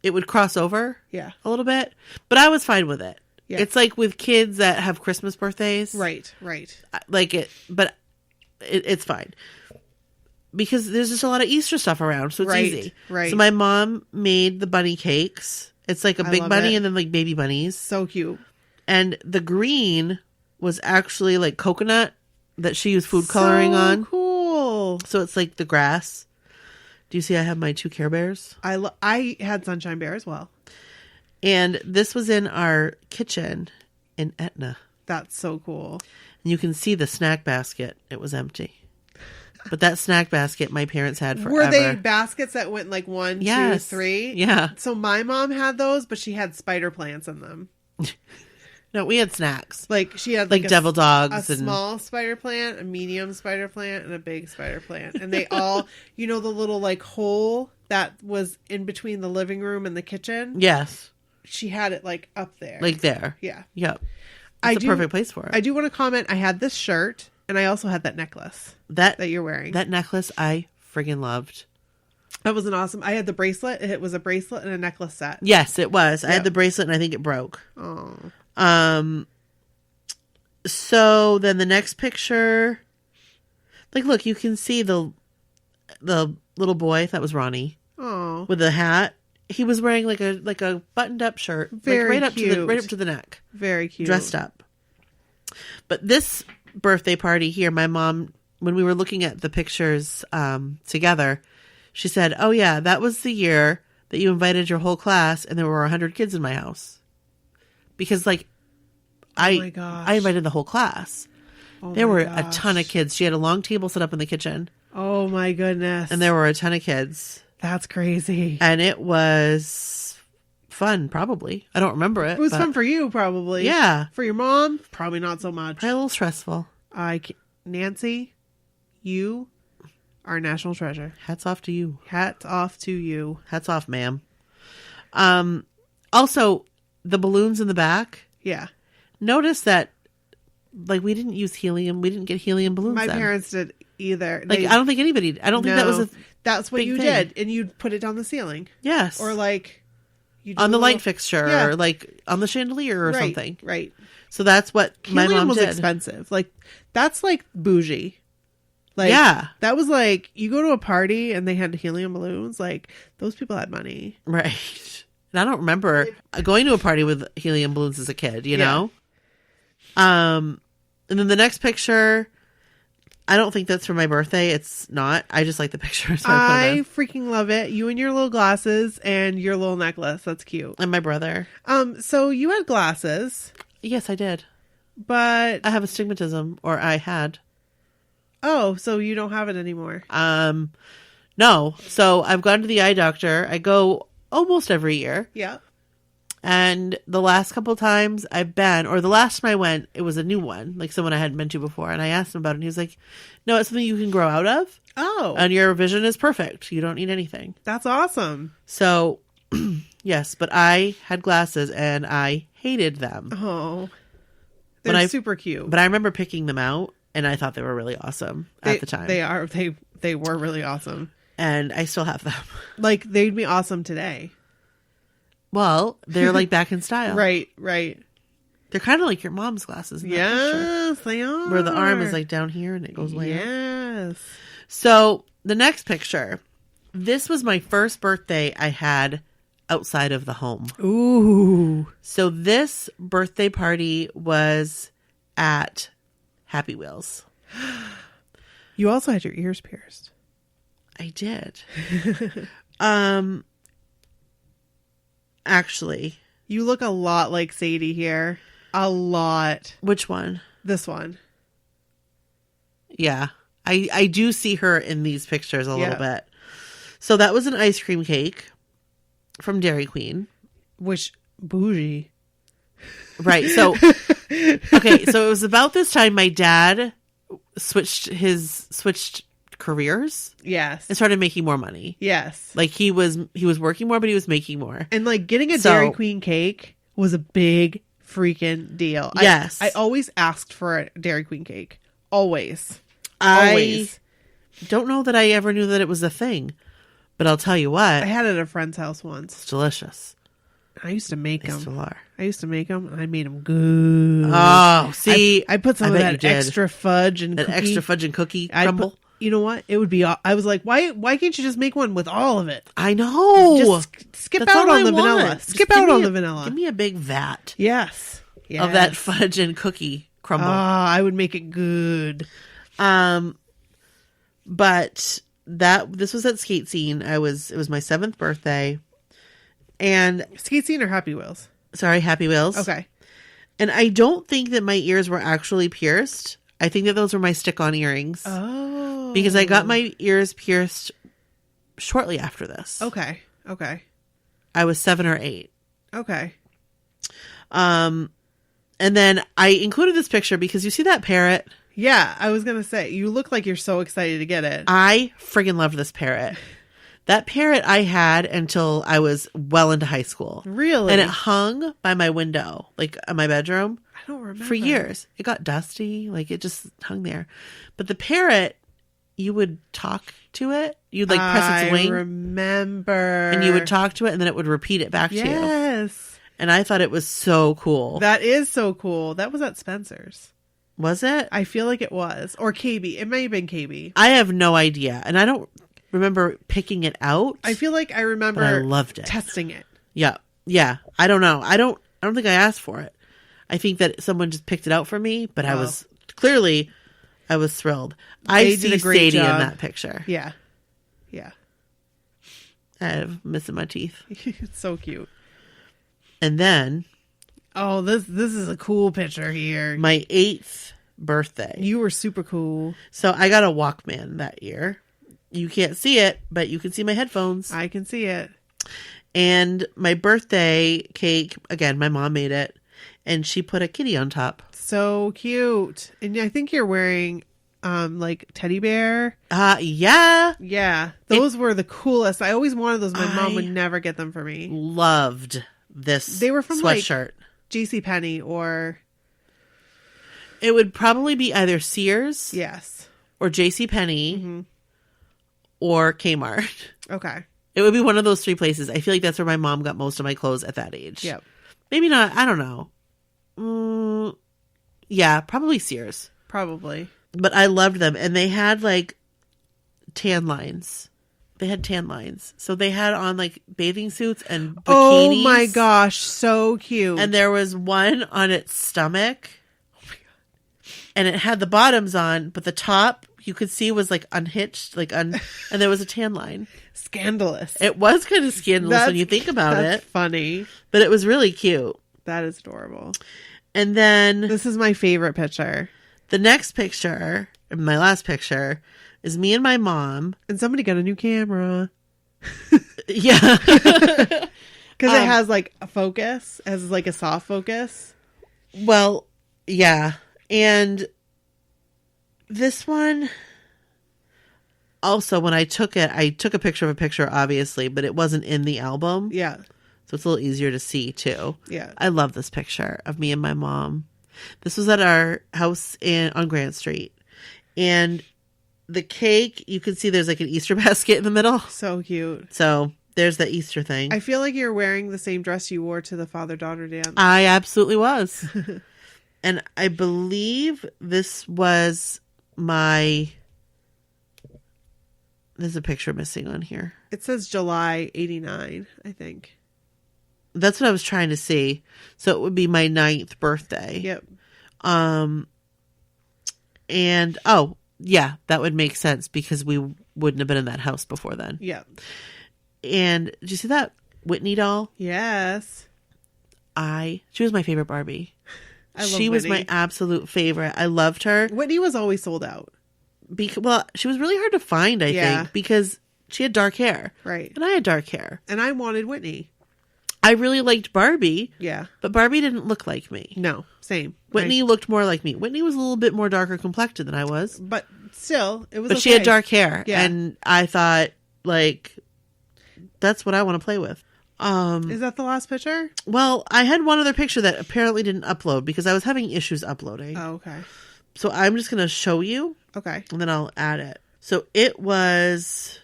it would cross over. Yeah. A little bit. But I was fine with it. Yeah. It's like with kids that have Christmas birthdays. Right. But it's fine. because there's just a lot of Easter stuff around, so it's Right, easy. right. So my mom made the bunny cakes. It's like a I big love bunny it. and then like baby bunnies. So cute. And the green was actually like coconut that she used food coloring on. Cool. So it's like the grass. Do you see I have my 2 Care Bears? I had Sunshine Bear as well. And this was in our kitchen in Etna. That's so cool. And you can see the snack basket. It was empty. But that snack basket my parents had forever. Were they baskets that went like 1, Yes. 2, 3? Yeah. So my mom had those, but she had spider plants in them. No, we had snacks. Like she had Like devil a dogs and small spider plant, a medium spider plant, and a big spider plant. And they all, the little like hole that was in between the living room and the kitchen. yes, She had it like up there. like there. Yeah. Yep. I It's a perfect place for it. I do want to comment. I had this shirt and I also had that necklace that that you're wearing. that necklace I friggin' loved. That was an awesome. I had the bracelet. It was a bracelet and a necklace set. Yes, it was. I Yep. had the bracelet and I think it broke. Oh. So then the next picture, like, look, you can see the little boy, that was Ronnie, Oh. with a hat. He was wearing like a buttoned up shirt, Very right up to cute. right up to the neck, Very cute. dressed up. But this birthday party here, my mom, when we were looking at the pictures together, she said, "Oh yeah, that was the year that you invited your whole class, and there were 100 kids in my house." Because like, my gosh. I invited the whole class. Oh There my were a gosh. ton of kids. She had a long table set up in the kitchen, Oh my goodness. and there were a ton of kids, That's crazy. and it was fun. Probably, I don't remember it. It was but fun for you, probably. Yeah. For your mom, probably not so much. probably a little stressful. Nancy, you are a national treasure. Hats off to you. Hats off to you. Hats off, ma'am. Also, the balloons in the back. Yeah. Notice that, like, we didn't use helium. We didn't get helium balloons. My then. parents did either. Like, I don't think anybody. I don't think that was a. That's what big you thing. did, and you'd put it down the ceiling, Yes. or like you on the a light little- fixture, Yeah. or like on the chandelier or right, something. Right. So that's what my Helium mom was did. expensive. Like that's like bougie. Like Yeah. that was like you go to a party and they had helium balloons. Like those people had money. Right. And I don't remember going to a party with helium balloons as a kid, you Yeah. know? And then the next picture, I don't think that's for my birthday. It's not. I just like the picture. So I put it I in. freaking love it. You and your little glasses and your little necklace. That's cute. And my brother. So you had glasses, Yes, I did. but I have astigmatism, or I had. so you don't have it anymore. No. So I've gone to the eye doctor. I go almost every year. Yeah. And the last couple times I've been, or the last time I went, it was a new one, like someone I hadn't been to before. And I asked him about it, and he was like, "No, it's something you can grow out of. Oh, And your vision is perfect. You don't need anything." that's awesome. So, yes, but I had glasses and I hated them. Oh, But they're I- super cute. But I remember picking them out, and I thought they were really awesome at the time. They were really awesome. And I still have them. Like they'd be awesome today. Well, they're like back in style. Right. They're kind of like your mom's glasses. In that picture, Yes, they are. where the arm is like down here and it goes way up. Yes. So the next picture, this was my first birthday I had outside of the home. Ooh. So this birthday party was at Happy Wheels. You also had your ears pierced. I did. Actually, You look a lot like Sadie here. A lot. which one? This one. Yeah. I do see her in these pictures a little Yeah. bit. So that was an ice cream cake from Dairy Queen. Which bougie. Right. So, okay. So it was about this time my dad switched careers Yes. and started making more money. Yes. Like he was working more, but he was making more. And like getting a So- Dairy Queen cake was a big freaking deal. Yes. I always asked for a Dairy Queen cake. Always. I Always. don't know that I ever knew that it was a thing, but I'll tell you what, I had it at a friend's house once. it's delicious. I used to make They them. still are. I used to make them, and I made them good. Oh, see, I put some I of bet that you did. extra fudge and that cookie. extra fudge and cookie I crumble. you know what? It would be. I was like, why can't you just make one with all of it? I know. Just skip That's out all on I the want. vanilla. Just Skip give out me on a- the vanilla. Give me a big vat Yes. of that fudge and cookie crumble. I would make it good. But this was at Skate Scene. It was my 7th birthday. And Skate Scene or Happy Wheels? sorry, Happy Wheels. Okay. And I don't think that my ears were actually pierced. I think that those were my stick-on earrings. Oh. Because I got my ears pierced shortly after this. Okay. I was 7 or 8. Okay. And then I included this picture because you see that parrot? Yeah, I was gonna say you look like you're so excited to get it. I friggin' love this parrot. That parrot I had until I was well into high school. Really? And it hung by my window, like in my bedroom. I don't remember. For years. It got dusty. Like it just hung there. But the parrot, you would talk to it. You'd like press its wing. I remember. And you would talk to it and then it would repeat it back to you. Yes. And I thought it was so cool. That is so cool. That was at Spencer's. Was it? I feel like it was. Or KB. It may have been KB. I have no idea. And I don't remember picking it out. I feel like I remember but I loved it. testing it. Yeah. Yeah. I don't know. I don't think I asked for it. I think that someone just picked it out for me, but I was thrilled. I They see did a great Sadie in job. that picture. Yeah. Yeah. I have missing my teeth. It's so cute. And then Oh, this is a cool picture here. my 8th birthday. You were super cool. So I got a Walkman that year. You can't see it, but you can see my headphones. I can see it. And my birthday cake, again, my mom made it, and she put a kitty on top. So cute. And I think you're wearing like teddy bear. Yeah. Yeah. Those were the coolest. I always wanted those. My mom I would never get them for me. Loved this They were from, like, sweatshirt. JCPenney or It would probably be either Sears yes. or JCPenney or Kmart. Okay. It would be one of those 3 places. I feel like that's where my mom got most of my clothes at that age. Yep. Maybe not. I don't know. Yeah, probably Sears. Probably. But I loved them. And they had like tan lines. They had tan lines. So they had on like bathing suits and bikinis. Oh my gosh, so cute. And there was one on its stomach. Oh my God. And it had the bottoms on, but the top you could see was like unhitched, and there was a tan line. Scandalous. It was kind of scandalous when you think about that's it. Funny. But it was really cute. That is adorable. And then This is my favorite picture. the next picture, my last picture, is me and my mom. And somebody got a new camera. Yeah. Because it has like a focus, has like a soft focus. Well, yeah. And this one, also, when I took a picture of a picture, obviously, but it wasn't in the album. Yeah. So it's a little easier to see, too. Yeah. I love this picture of me and my mom. This was at our house on Grant Street. And the cake, you can see there's like an Easter basket in the middle. So cute. So there's the Easter thing. I feel like you're wearing the same dress you wore to the father-daughter dance. I absolutely was. And I believe this was there's a picture missing on here. It says July 89, I think. That's what I was trying to see. So it would be my 9th birthday. Yep. And oh yeah, that would make sense because we wouldn't have been in that house before then. Yep. And did you see that Whitney doll? Yes. She was my favorite Barbie. I love She was my Whitney. absolute favorite. I loved her. Whitney was always sold out. Well, she was really hard to find, I think, because she had dark hair. Right. And I had dark hair. And I wanted Whitney. I really liked Barbie, Yeah. but Barbie didn't look like me. No. Same. Whitney looked more like me. Whitney was a little bit more darker complected than I was. But still, it was But she okay. had dark hair. Yeah. And I thought, like, that's what I want to play with. Is that the last picture? Well, I had one other picture that apparently didn't upload because I was having issues uploading. Oh, okay. So I'm just going to show you Okay. and then I'll add it. So it was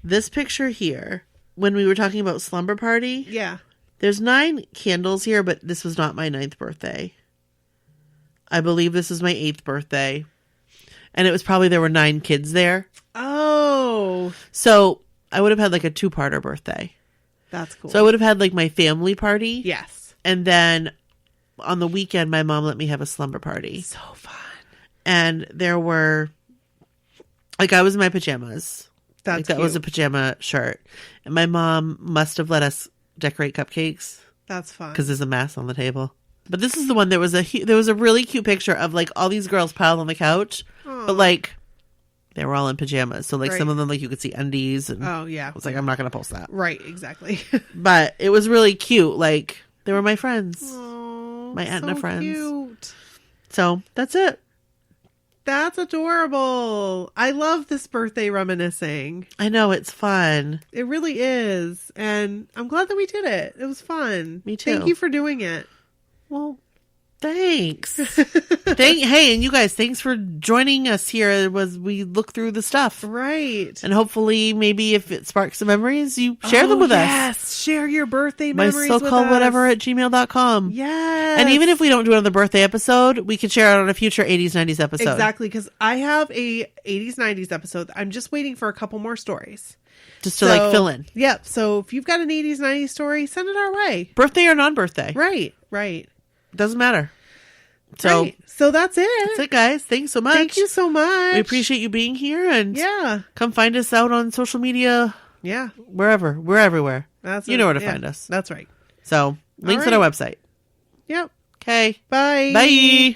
this picture here when we were talking about Slumber Party. Yeah. There's 9 candles here, but this was not my 9th birthday. I believe this is my 8th birthday. And it was probably there were 9 kids there. Oh, So I would have had like a 2-parter birthday. that's cool. So I would have had like my family party. Yes. And then on the weekend, my mom let me have a slumber party. So fun. And there were, like, I was in my pajamas. That's Like, that cute. was a pajama shirt. And my mom must have let us decorate cupcakes That's fun. because there's a mess on the table. But this is the one, there was a really cute picture of like all these girls piled on the couch. Aw. But like, they were all in pajamas. So like Right. some of them, like you could see undies. And Oh, yeah. I was like, I'm not going to post that. Right, exactly. But it was really cute. Like, they were my friends. Oh, My Etna so friends. Cute. So that's it. That's adorable. I love this birthday reminiscing. I know, it's fun. It really is. And I'm glad that we did it. It was fun. Me too. Thank you for doing it. Well, thanks. Hey, and you guys, thanks for joining us here as we look through the stuff. Right. And hopefully, maybe if it sparks some memories, you share them with us. Yes. Share your birthday My memories so-called with us. whatever at gmail.com. Yes. And even if we don't do it on the birthday episode, we can share it on a future 80s, 90s episode. Exactly, because I have a 80s, 90s episode. I'm just waiting for a couple more stories. Just to like fill in. Yep. So if you've got an 80s, 90s story, send it our way. Birthday or non-birthday. Right. Doesn't matter. So Right. So that's it. that's it, guys. Thanks so much. Thank you so much. We appreciate you being here, and Yeah. come find us out on social media, Yeah. wherever. We're everywhere. That's You it. know where to Yeah, find us. That's right. So links on right. our website. Yep. Okay. Bye. Bye.